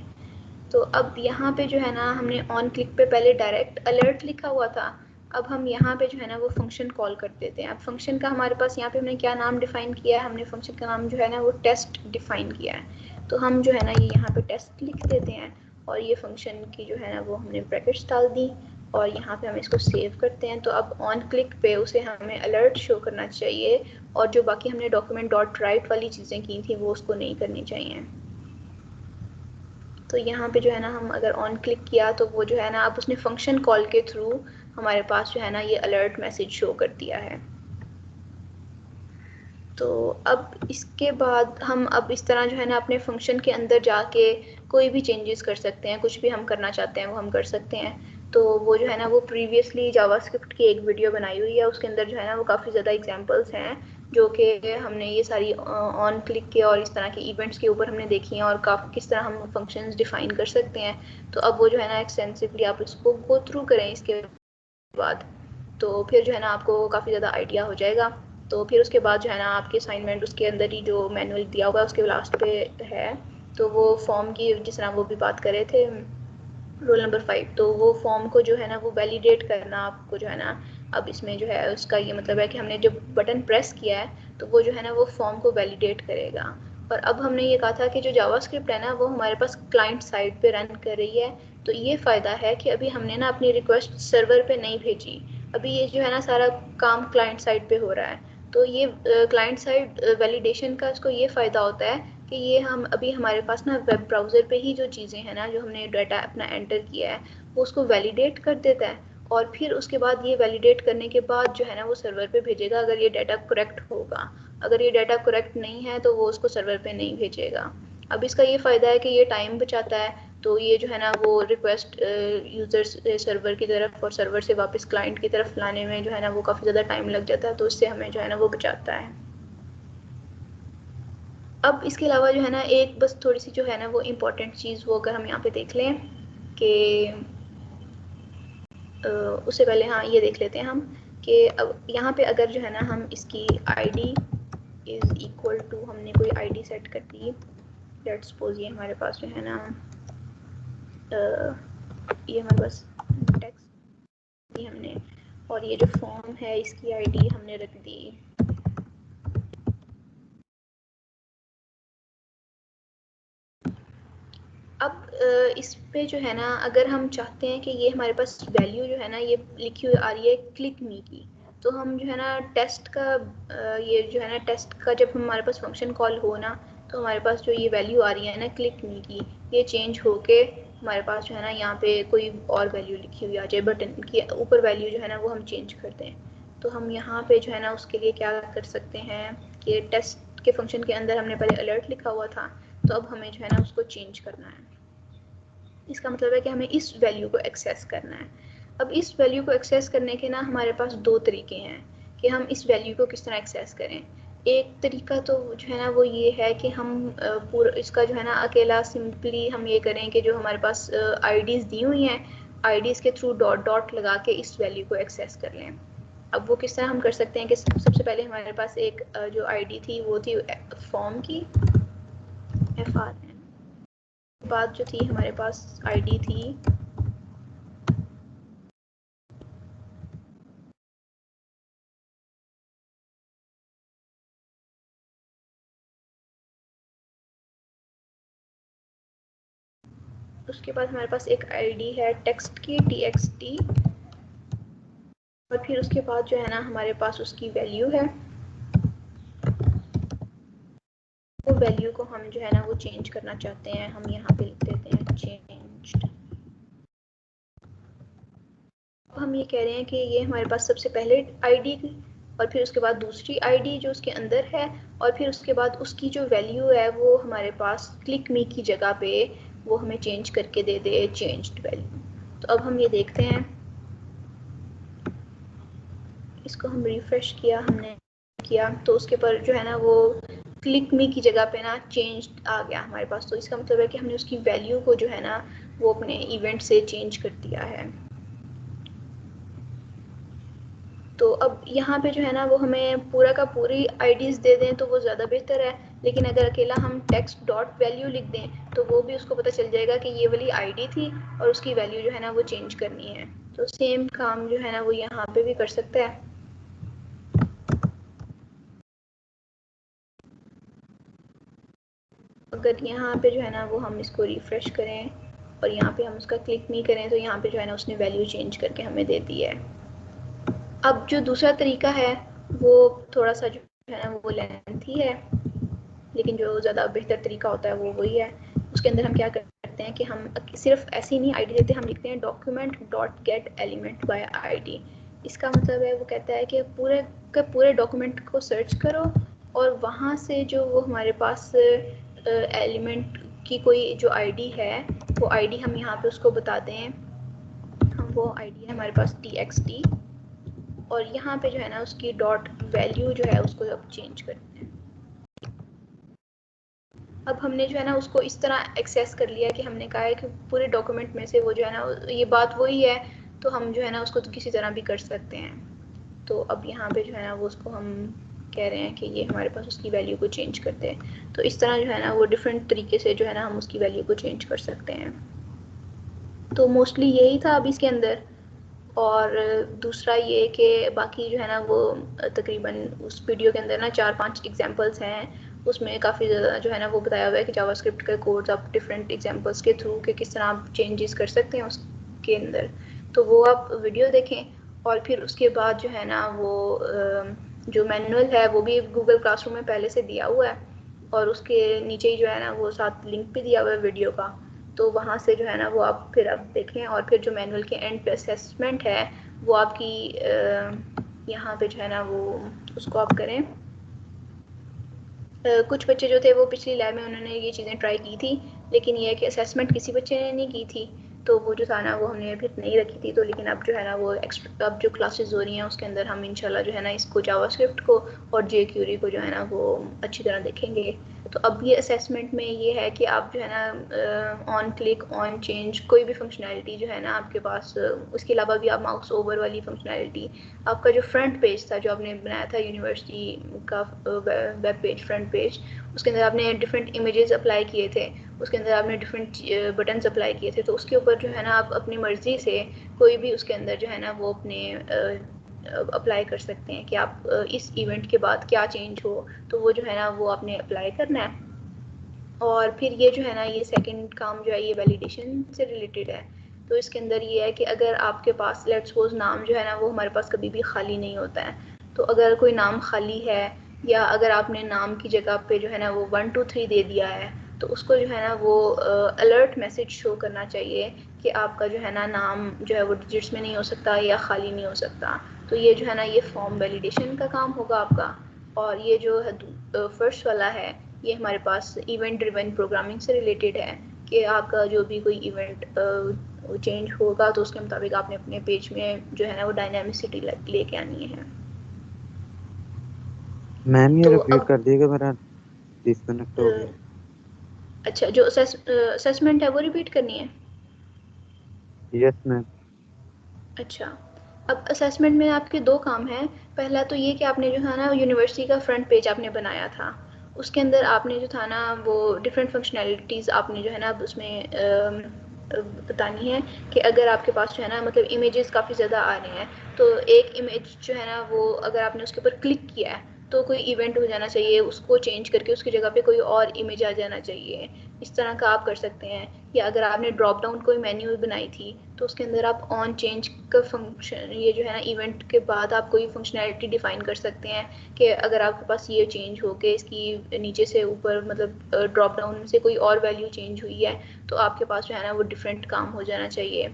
तो अब यहाँ पे जो है ना हमने ऑन क्लिक पे पहले डायरेक्ट अलर्ट लिखा हुआ था, अब हम यहाँ पे जो है ना वो फंक्शन कॉल कर देते हैं। अब फंक्शन का हमारे पास यहाँ पे हमने क्या नाम डिफाइन किया है, हमने फंक्शन का नाम जो है ना वो टेस्ट डिफाइन किया है। तो हम जो है ना ये यहाँ पे टेस्ट लिख देते हैं और ये फंक्शन की जो है ना वो हमने ब्रैकेट्स डाल दी और यहाँ पे हम इसको सेव करते हैं। तो अब ऑन क्लिक पे उसे हमें अलर्ट शो करना चाहिए और जो बाकी हमने डॉक्यूमेंट डॉट राइट वाली चीज़ें की थी वो उसको नहीं करनी चाहिए। तो यहाँ पे जो है ना हम अगर ऑन क्लिक किया तो वो जो है ना अब उसने फंक्शन कॉल के थ्रू हमारे पास जो है ना ये अलर्ट मैसेज शो कर दिया है। तो अब इसके बाद हम अब इस तरह जो है ना अपने फंक्शन के अंदर जाके कोई भी चेंजेस कर सकते हैं, कुछ भी हम करना चाहते हैं वो हम कर सकते हैं। तो वो जो है ना वो प्रीवियसली जावास्क्रिप्ट की एक वीडियो बनाई हुई है, उसके अंदर जो है ना वो काफ़ी ज़्यादा एग्जांपल्स हैं जो कि हमने ये सारी ऑन क्लिक के और इस तरह के इवेंट्स के ऊपर हमने देखी हैं और किस तरह हम फंक्शंस डिफाइन कर सकते हैं। तो अब वो जो है ना एक्सटेंसिवली आप इसको गो थ्रू करें इसके बाद, तो फिर जो है ना आपको काफ़ी ज़्यादा आइडिया हो जाएगा। तो फिर उसके बाद जो है ना आपकी असाइनमेंट उसके अंदर ही जो मैनुअल दिया हुआ है उसके लास्ट पे है, तो वो फॉर्म की जिस तरह वो भी बात कर रहे थे रोल नंबर 5, तो वो फॉर्म को जो है ना वो वैलिडेट करना आपको जो है ना अब इसमें जो है उसका ये मतलब है कि हमने जब बटन प्रेस किया है तो वो जो है ना वो फॉर्म को वैलिडेट करेगा। और अब हमने ये कहा था कि जो जावास्क्रिप्ट है ना वो हमारे पास क्लाइंट साइड पे रन कर रही है, तो ये फ़ायदा है कि अभी हमने ना अपनी रिक्वेस्ट सर्वर पे नहीं भेजी, अभी ये जो है ना सारा काम क्लाइंट साइड पे हो रहा है। तो ये क्लाइंट साइड वैलिडेशन का इसको ये फ़ायदा होता है कि ये हम अभी हमारे पास ना वेब ब्राउज़र पे ही जो चीज़ें हैं ना, जो हमने डाटा अपना एंटर किया है, वो उसको वैलिडेट कर देता है और फिर उसके बाद ये वैलिडेट करने के बाद जो है ना वो सर्वर पे भेजेगा अगर ये डाटा करेक्ट होगा। अगर ये डाटा करेक्ट नहीं है तो वो उसको सर्वर पे नहीं भेजेगा। अब इसका ये फ़ायदा है कि ये टाइम बचाता है, तो ये जो है ना वो रिक्वेस्ट यूज़र्स सर्वर की तरफ और सर्वर से वापस क्लाइंट की तरफ लाने में जो है ना वो काफ़ी ज़्यादा टाइम लग जाता है, तो इससे हमें जो है ना वो बचाता है। अब इसके अलावा जो है ना एक बस थोड़ी सी जो है ना वो इम्पोर्टेंट चीज़ वो अगर हम यहाँ पे देख लें कि उससे पहले हाँ ये देख लेते हैं हम कि अब यहाँ पे अगर जो है ना हम इसकी आईडी इज़ इक्वल टू हमने कोई आईडी सेट कर दी, लेट्स सपोज ये हमारे पास जो है ना ये हमारे पास टेक्स्ट दी हमने और ये जो फॉर्म है इसकी आईडी हमने रख दी अब इस पे जो है ना अगर हम चाहते हैं कि ये हमारे पास वैल्यू जो है ना ये लिखी हुई आ रही है क्लिक मी की, तो हम जो है ना टेस्ट का ये जो है ना टेस्ट का जब हमारे पास फंक्शन कॉल हो ना तो हमारे पास जो ये वैल्यू आ रही है ना क्लिक मी की, ये चेंज होके हमारे पास जो है ना यहाँ पे कोई और वैल्यू लिखी हुई आ जाए, बटन की ऊपर वैल्यू जो है ना वो हम चेंज करते हैं। तो हम यहाँ पे जो है ना उसके लिए क्या कर सकते हैं कि टेस्ट के फंक्शन के अंदर हमने पहले अलर्ट लिखा हुआ था, तो अब हमें जो है ना उसको चेंज करना है। इसका मतलब है कि हमें इस वैल्यू को एक्सेस करना है। अब इस वैल्यू को एक्सेस करने के ना हमारे पास दो तरीके हैं कि हम इस वैल्यू को किस तरह एक्सेस करें। एक तरीका तो जो है ना वो ये है कि हम पूरा इसका जो है ना अकेला सिंपली हम ये करें कि जो हमारे पास आईडीज़ दी हुई हैं, आईडीज़ के थ्रू डॉट डॉट लगा के इस वैल्यू को एक्सेस कर लें। अब वो किस तरह हम कर सकते हैं कि सबसे पहले हमारे पास एक जो आईडी थी वो थी फॉर्म की FRN, बाद जो थी हमारे पास आईडी थी उसके बाद हमारे पास एक आईडी है टेक्स्ट की TXT और फिर उसके बाद जो है ना हमारे पास उसकी वैल्यू है, वो वैल्यू को हम जो है ना वो चेंज करना चाहते हैं। हम यहाँ पे लिख देते हैं चेंज्ड। हम ये कह रहे हैं कि ये हमारे पास सबसे पहले आईडी थी और फिर उसके बाद दूसरी आईडी जो उसके अंदर है और फिर उसके बाद उसकी जो वैल्यू है वो हमारे पास क्लिक मी की जगह पे वो हमें चेंज करके दे दे चेंज्ड वैल्यू। तो अब हम ये देखते हैं, इसको हम रिफ्रेश किया हमने किया तो उसके पर जो है ना वो क्लिक मी की जगह पे ना चेंज्ड आ गया हमारे पास। तो इसका मतलब है कि हमने उसकी वैल्यू को जो है ना वो अपने इवेंट से चेंज कर दिया है। तो अब यहाँ पे जो है ना वो हमें पूरा का पूरी आईडीज़ दे दें तो वो ज़्यादा बेहतर है, लेकिन अगर अकेला हम टेक्स्ट डॉट वैल्यू लिख दें तो वो भी उसको पता चल जाएगा कि ये वाली आईडी थी और उसकी वैल्यू जो है ना वो चेंज करनी है। तो सेम काम जो है ना वो यहाँ पे भी कर सकते हैं। अगर यहाँ पे जो है ना वो हम इसको रिफ्रेश करें और यहाँ पे हम उसका क्लिक नहीं करें तो यहाँ पे जो है ना उसने वैल्यू चेंज करके हमें दे दी है। अब जो दूसरा तरीका है वो थोड़ा सा जो है ना वो लेंथी है, लेकिन जो ज़्यादा बेहतर तरीका होता है वो वही है। उसके अंदर हम क्या करते हैं कि हम सिर्फ ऐसी नहीं आईडी देते, हम लिखते हैं document dot gate element by ID. इसका मतलब है वो कहता है कि पूरे के पूरे डॉक्यूमेंट को सर्च करो और वहाँ से जो वो हमारे पास एलिमेंट की कोई जो आईडी है वो आईडी हम यहाँ पे उसको बता दें। हम वो आईडी है हमारे पास TXT और यहाँ पे जो है ना उसकी डॉट वैल्यू जो है उसको अब चेंज करते हैं। अब हमने जो है ना उसको इस तरह एक्सेस कर लिया कि हमने कहा है कि पूरे डॉक्यूमेंट में से वो जो है ना ये बात वही है, तो हम जो है ना उसको तो किसी तरह भी कर सकते हैं। तो अब यहाँ पे जो है ना वो उसको हम कह रहे हैं कि ये हमारे पास उसकी वैल्यू को चेंज करते हैं। तो इस तरह जो है ना वो डिफरेंट तरीके से जो है ना हम उसकी वैल्यू को चेंज कर सकते हैं। तो मोस्टली यही था अभी इसके अंदर। और दूसरा ये कि बाकी जो है ना वो तकरीबन उस वीडियो के अंदर ना 4-5 एग्जांपल्स हैं, उसमें काफ़ी ज़्यादा जो है ना वो बताया हुआ है कि जावास्क्रिप्ट का कोड्स आप डिफरेंट एग्जांपल्स के थ्रू कि किस तरह आप चेंजेस कर सकते हैं उसके अंदर। तो वो आप वीडियो देखें और फिर उसके बाद जो है ना वो जो मैनुअल है वो भी गूगल क्लासरूम में पहले से दिया हुआ है और उसके नीचे ही जो है ना वो साथ लिंक भी दिया हुआ है वीडियो का, तो वहाँ से जो है ना वो आप फिर आप देखें। और फिर जो मैनुअल के एंड पे असेसमेंट है वो आपकी यहाँ पे जो है ना वो उसको आप करें। कुछ बच्चे जो थे वो पिछली लैब में उन्होंने ये चीज़ें ट्राई की थी, लेकिन ये है कि असेसमेंट किसी बच्चे ने नहीं की थी, तो वो जो था ना वो हमने फिर नहीं रखी थी। तो लेकिन अब जो है ना वो अब जो क्लासेस हो रही हैं उसके अंदर हम इंशाल्लाह जो है ना इसको जावास्क्रिप्ट को और जेक्यूरी को जो है ना वो अच्छी तरह देखेंगे। तो अब ये असेसमेंट में ये है कि आप जो है ना ऑन क्लिक ऑन चेंज कोई भी फंक्शनैलिटी जो है ना आपके पास, उसके अलावा भी आप माउस ओवर वाली फंक्शनैलिटी, आपका जो फ्रंट पेज था जो आपने बनाया था यूनिवर्सिटी का वेब पेज फ्रंट पेज, उसके अंदर आपने डिफरेंट इमेजेस अप्लाई किए थे, उसके अंदर आपने डिफरेंट बटन्स अप्लाई किए थे, तो उसके ऊपर जो है ना आप अपनी मर्ज़ी से कोई भी उसके अंदर जो है ना वो अपने अप्लाई कर सकते हैं कि आप इस इवेंट के बाद क्या चेंज हो, तो वो जो है ना वो आपने अप्लाई करना है। और फिर ये जो है ना ये सेकंड काम जो है ये वैलिडेशन से रिलेटेड है। तो इसके अंदर ये है कि अगर आपके पास लेट्स सपोज नाम जो है ना वो हमारे पास कभी भी खाली नहीं होता है, तो अगर कोई नाम खाली है या अगर आपने नाम की जगह पे जो है ना वो 1 2 3 दे दिया है, तो उसको जो है ना वो अलर्ट मैसेज शो करना चाहिए कि आपका जो है ना नाम जो है वो डिजिट्स में नहीं हो सकता या खाली नहीं हो सकता। तो ये जो है ना ये फॉर्म वैलिडेशन का काम होगा आपका। और ये जो है फर्स्ट वाला है ये हमारे पास इवेंट ड्रिवन प्रोग्रामिंग से रिलेटेड है कि आपका जो भी कोई इवेंट चेंज होगा तो उसके मुताबिक आपने अपने पेज में जो है ना वो डायनामिसिटी लेके आनी है। मैम ये तो रिपीट अब कर दिएगा, मेरा डिस्कनेक्ट हो गया। अच्छा, जो असेसमेंट है वो रिपीट करनी है? Yes ma'am. अच्छा, अब असेसमेंट में आपके दो काम हैं। पहला तो ये कि आपने जो था ना यूनिवर्सिटी का फ्रंट पेज आपने बनाया था, उसके अंदर आपने जो था ना वो डिफरेंट फंक्शनैलिटीज़ आपने जो है ना उसमें बतानी है कि अगर आपके पास जो है ना मतलब इमेजेस काफ़ी ज़्यादा आ रहे हैं, तो एक इमेज जो है ना वो अगर आपने उसके ऊपर क्लिक किया है तो कोई इवेंट हो जाना चाहिए, उसको चेंज करके उसकी जगह पे कोई और इमेज आ जाना चाहिए। इस तरह का आप कर सकते हैं। या अगर आपने ड्रॉप डाउन कोई मेन्यू बनाई थी तो उसके अंदर आप ऑन चेंज का फंक्शन, ये जो है ना इवेंट के बाद आप कोई फंक्शनैलिटी डिफाइन कर सकते हैं कि अगर आपके पास ये चेंज हो के इसकी नीचे से ऊपर मतलब ड्रॉप डाउन से कोई और वैल्यू चेंज हुई है तो आपके पास जो है ना वो डिफरेंट काम हो जाना चाहिए।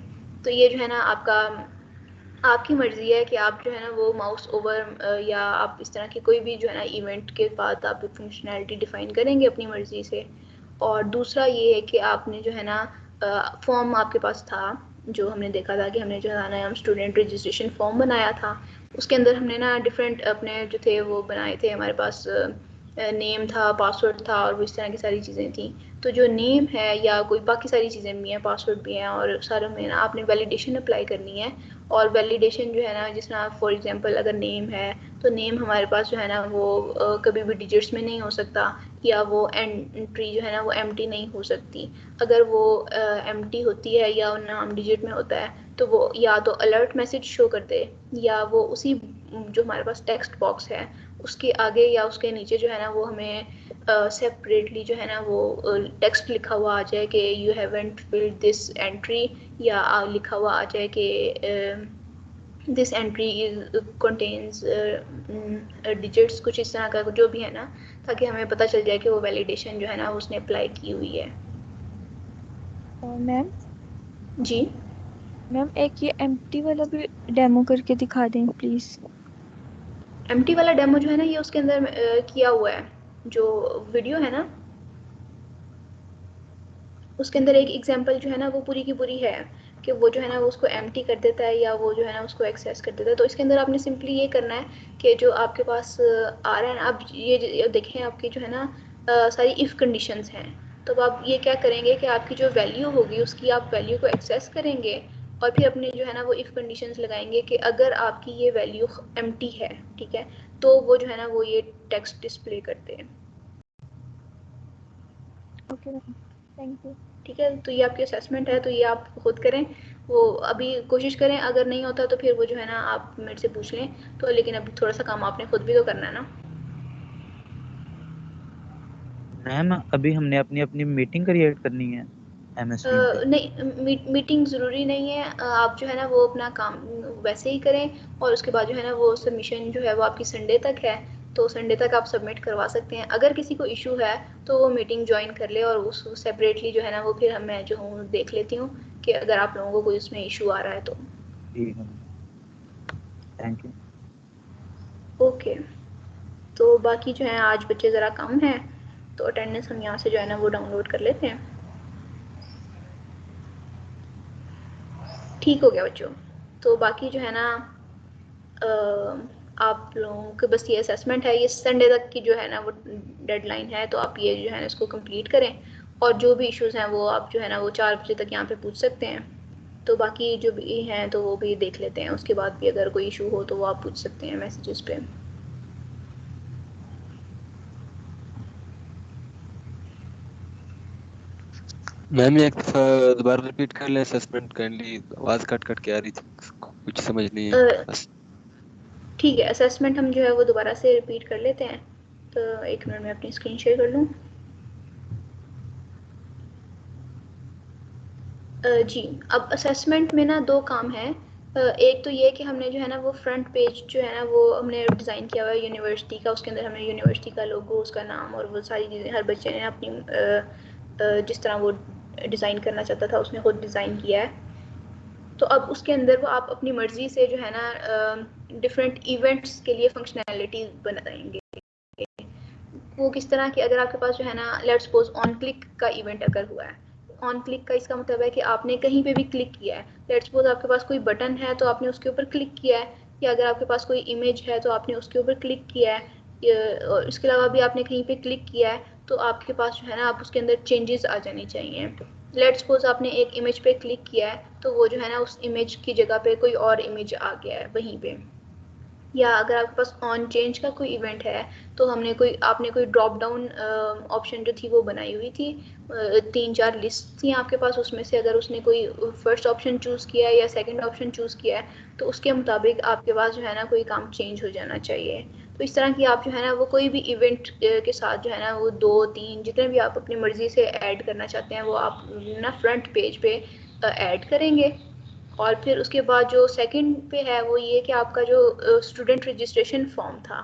तो ये जो है ना आपकी मर्ज़ी है कि आप जो है ना वो माउस ओवर या आप इस तरह की कोई भी जो है ना इवेंट के बाद आप फंक्शनैलिटी डिफाइन करेंगे अपनी मर्ज़ी से। और दूसरा ये है कि आपने जो है ना फॉर्म आपके पास था जो हमने देखा था कि हमने जो है ना हम स्टूडेंट रजिस्ट्रेशन फॉर्म बनाया था, उसके अंदर हमने ना डिफरेंट अपने जो थे वो बनाए थे, हमारे पास नेम था, पासवर्ड था और वो इस तरह की सारी चीज़ें थी। तो जो नेम है या कोई बाकी सारी चीज़ें भी हैं, पासवर्ड भी हैं और सारों में ना आपने वैलिडेशन अप्लाई करनी है। और वैलिडेशन जो है ना जिसमें फॉर एग्जांपल अगर नेम है तो नेम हमारे पास जो है ना वो कभी भी डिजिट्स में नहीं हो सकता या वो एंट्री जो है ना वो एम्प्टी नहीं हो सकती। अगर वो एम्प्टी होती है या नाम डिजिट में होता है तो वो या तो अलर्ट मैसेज शो कर दे या वो उसी जो हमारे पास टेक्स्ट बॉक्स है उसके आगे या उसके नीचे जो है ना वो हमें सेपरेटली जो है ना वो टेक्स्ट लिखा हुआ आ जाए कि you haven't filled this entry, या लिखा हुआ आ जाए कि this entry is contains digits, कुछ इस तरह का जो भी है ना, ताकि हमें पता चल जाए कि वो वैलिडेशन जो है ना उसने अप्लाई की हुई है। मैम जी मैम एक ये एम्प्टी वाला भी डेमो करके दिखा दें प्लीज। एम्प्टी वाला डेमो जो है ना ये उसके अंदर किया हुआ है, जो वीडियो है ना उसके अंदर एक एग्जांपल जो है ना वो पूरी की पूरी है कि वो जो है ना वो उसको एम्प्टी कर देता है या वो जो है ना उसको एक्सेस कर देता है। तो इसके अंदर आपने सिंपली ये करना है कि जो आपके पास आ रहा है ना, आप ये देखें आपकी जो है ना सारी इफ़ कंडीशंस हैं, तो आप ये क्या करेंगे कि आपकी जो वैल्यू होगी उसकी आप वैल्यू को एक्सेस करेंगे और फिर अपने जो है ना वो इफ़ कंडीशंस लगाएंगे कि अगर आपकी ये वैल्यू एम्प्टी है, ठीक है, तो वो जो है ना वो ये टेक्स्ट डिस्प्ले करते हैं। Okay ma'am, thank you. ठीक है, तो ये आपकी असेसमेंट है, तो ये आप खुद करें, वो अभी कोशिश करें, अगर नहीं होता तो फिर वो जो है ना आप मेरे से पूछ लें। तो लेकिन अभी थोड़ा सा काम आपने खुद भी तो करना है ना। मैम अभी हमने अपनी अपनी मीटिंग क्रिएट करनी है MS Team पे। नहीं, मीटिंग ज़रूरी नहीं है। आप जो है ना वो अपना काम वैसे ही करें और उसके बाद जो है ना वो सबमिशन जो है वो आपकी संडे तक है। तो संडे तक आप सबमिट करवा सकते हैं। अगर किसी को इशू है तो वो मीटिंग ज्वाइन कर ले और उस सेपरेटली जो है ना वो फिर मैं जो हूँ देख लेती हूँ कि अगर आप लोगों को कोई उसमें इशू आ रहा है तो। ठीक है, थैंक यू। ओके, तो बाकी जो है आज बच्चे ज़रा कम हैं तो अटेंडेंस हम यहाँ से जो है ना वो डाउनलोड कर लेते हैं। ठीक हो गया बच्चों। तो बाकी जो है ना आप लोगों के बस ये असेसमेंट है, ये संडे तक की जो है ना वो डेडलाइन है, तो आप ये जो है ना इसको कंप्लीट करें और जो भी इश्यूज हैं वो आप जो है ना वो 4 बजे तक यहाँ पे पूछ सकते हैं। तो बाकी जो भी हैं तो वो भी देख लेते हैं, उसके बाद भी अगर कोई इशू हो तो वो आप पूछ सकते हैं मैसेजेस पे। मैम एक दोबारा रिपीट कर लें असेसमेंट काइंडली, आवाज कट कट के आ रही थी, कुछ समझ नहीं है बस। ठीक है, असेसमेंट हम जो है वो दोबारा से रिपीट कर लेते हैं। तो एक मिनट में अपनी स्क्रीन शेयर कर लूँ। जी, अब असेसमेंट में ना 2 काम हैं। एक तो ये कि हमने जो है ना वो फ्रंट पेज जो है ना वो हमने डिज़ाइन किया हुआ है यूनिवर्सिटी का, उसके अंदर हमने यूनिवर्सिटी का लोगो, उसका नाम और वो सारी चीज़ें हर बच्चे ने अपनी जिस तरह वो डिज़ाइन करना चाहता था उसने खुद डिज़ाइन किया है। तो अब उसके अंदर वो आप अपनी मर्ज़ी से जो है ना डिफरेंट इवेंट्स के लिए फंक्शनैलिटी बनाएंगे। वो किस तरह की, अगर आपके पास जो है ना लेट्स सपोज ऑन क्लिक का इवेंट अगर हुआ है, ऑन क्लिक का इसका मतलब है कि आपने कहीं पे भी क्लिक किया है। लेट्स सपोज आपके पास कोई बटन है तो आपने उसके ऊपर क्लिक किया है, या अगर आपके पास कोई इमेज है तो आपने उसके ऊपर क्लिक किया है, और इसके अलावा भी आपने कहीं पे क्लिक किया है तो आपके पास जो है ना आप उसके अंदर चेंजेस आ जाने चाहिए। लेट्स सपोज आपने एक इमेज पे क्लिक किया है तो वो जो है ना उस इमेज की जगह पे कोई और इमेज आ गया है वहीं पे। या अगर आपके पास ऑन चेंज का कोई इवेंट है तो आपने कोई ड्रॉप डाउन ऑप्शन जो थी वो बनाई हुई थी, 3-4 लिस्ट थी आपके पास, उसमें से अगर उसने कोई फर्स्ट ऑप्शन चूज़ किया है या सेकंड ऑप्शन चूज़ किया है तो उसके मुताबिक आपके पास जो है ना कोई काम चेंज हो जाना चाहिए। तो इस तरह की आप जो है ना वो कोई भी इवेंट के साथ जो है ना वो 2-3 जितने भी आप अपनी मर्ज़ी से ऐड करना चाहते हैं वो आप ना फ्रंट पेज पे ऐड करेंगे। और फिर उसके बाद जो सेकंड पे है वो ये कि आपका जो स्टूडेंट रजिस्ट्रेशन फॉर्म था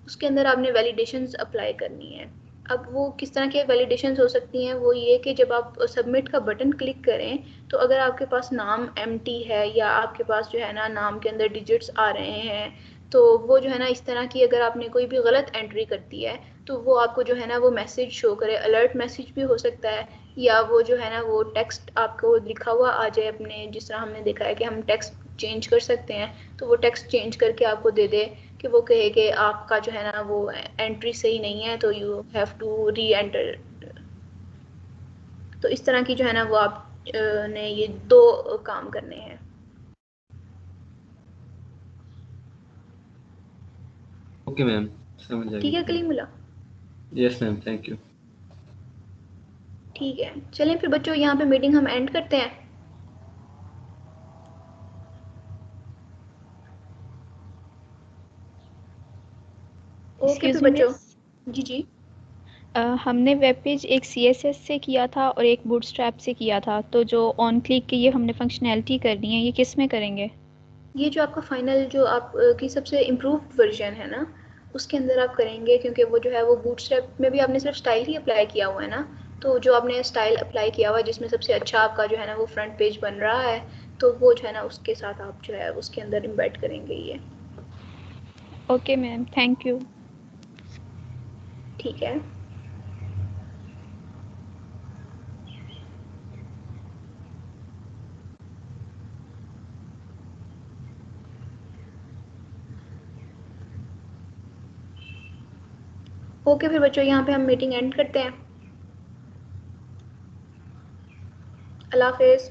उसके अंदर आपने वैलिडेशंस अप्लाई करनी है। अब वो किस तरह के वैलिडेशंस हो सकती हैं, वो ये कि जब आप सबमिट का बटन क्लिक करें तो अगर आपके पास नाम एम्प्टी है या आपके पास जो है ना नाम के अंदर डिजिट्स आ रहे हैं तो वो जो है ना इस तरह की अगर आपने कोई भी गलत एंट्री कर दी है तो वो आपको जो है ना वो मैसेज शो करे, अलर्ट मैसेज भी हो सकता है, या वो जो है ना वो टेक्स्ट आपको लिखा हुआ आ जाए अपने, जिस तरह हमने देखा है कि हम टेक्स्ट चेंज कर सकते हैं तो वो टेक्स्ट चेंज करके आपको दे दे कि वो कहे कि आपका जो है ना वो एंट्री सही नहीं है तो you have to re-enter. तो इस तरह की जो है ना वो आप ने ये 2 काम करने हैं। ओके मैम, समझ आ ठीक है गई। Kalimulla? Yes ma'am, thank you. ठीक है, चलें फिर बच्चों यहाँ पे मीटिंग हम एंड करते हैं। ओके फिर एक्सक्यूज मी बच्चों। मिस, जी जी। हमने वेब पेज एक सीएसएस से किया था और एक बूटस्ट्रैप से किया था, तो जो ऑन क्लिक की ये हमने फंक्शनैलिटी करनी है, ये किस में करेंगे? ये जो आपका फाइनल जो आप की सबसे इम्प्रूव्ड वर्जन है ना उसके अंदर आप करेंगे, क्योंकि वो जो है वो बूटस्ट्रैप में भी आपने सिर्फ स्टाइल ही अप्लाई किया हुआ है ना, तो जो आपने स्टाइल अप्लाई किया हुआ है जिसमें सबसे अच्छा आपका जो है ना वो फ्रंट पेज बन रहा है तो वो जो है ना उसके साथ आप जो है उसके अंदर इम्बेड करेंगे ये। Okay ma'am, thank you. ठीक है। ओके फिर बच्चों यहाँ पे हम मीटिंग एंड करते हैं। अल्लाह हाफिज़।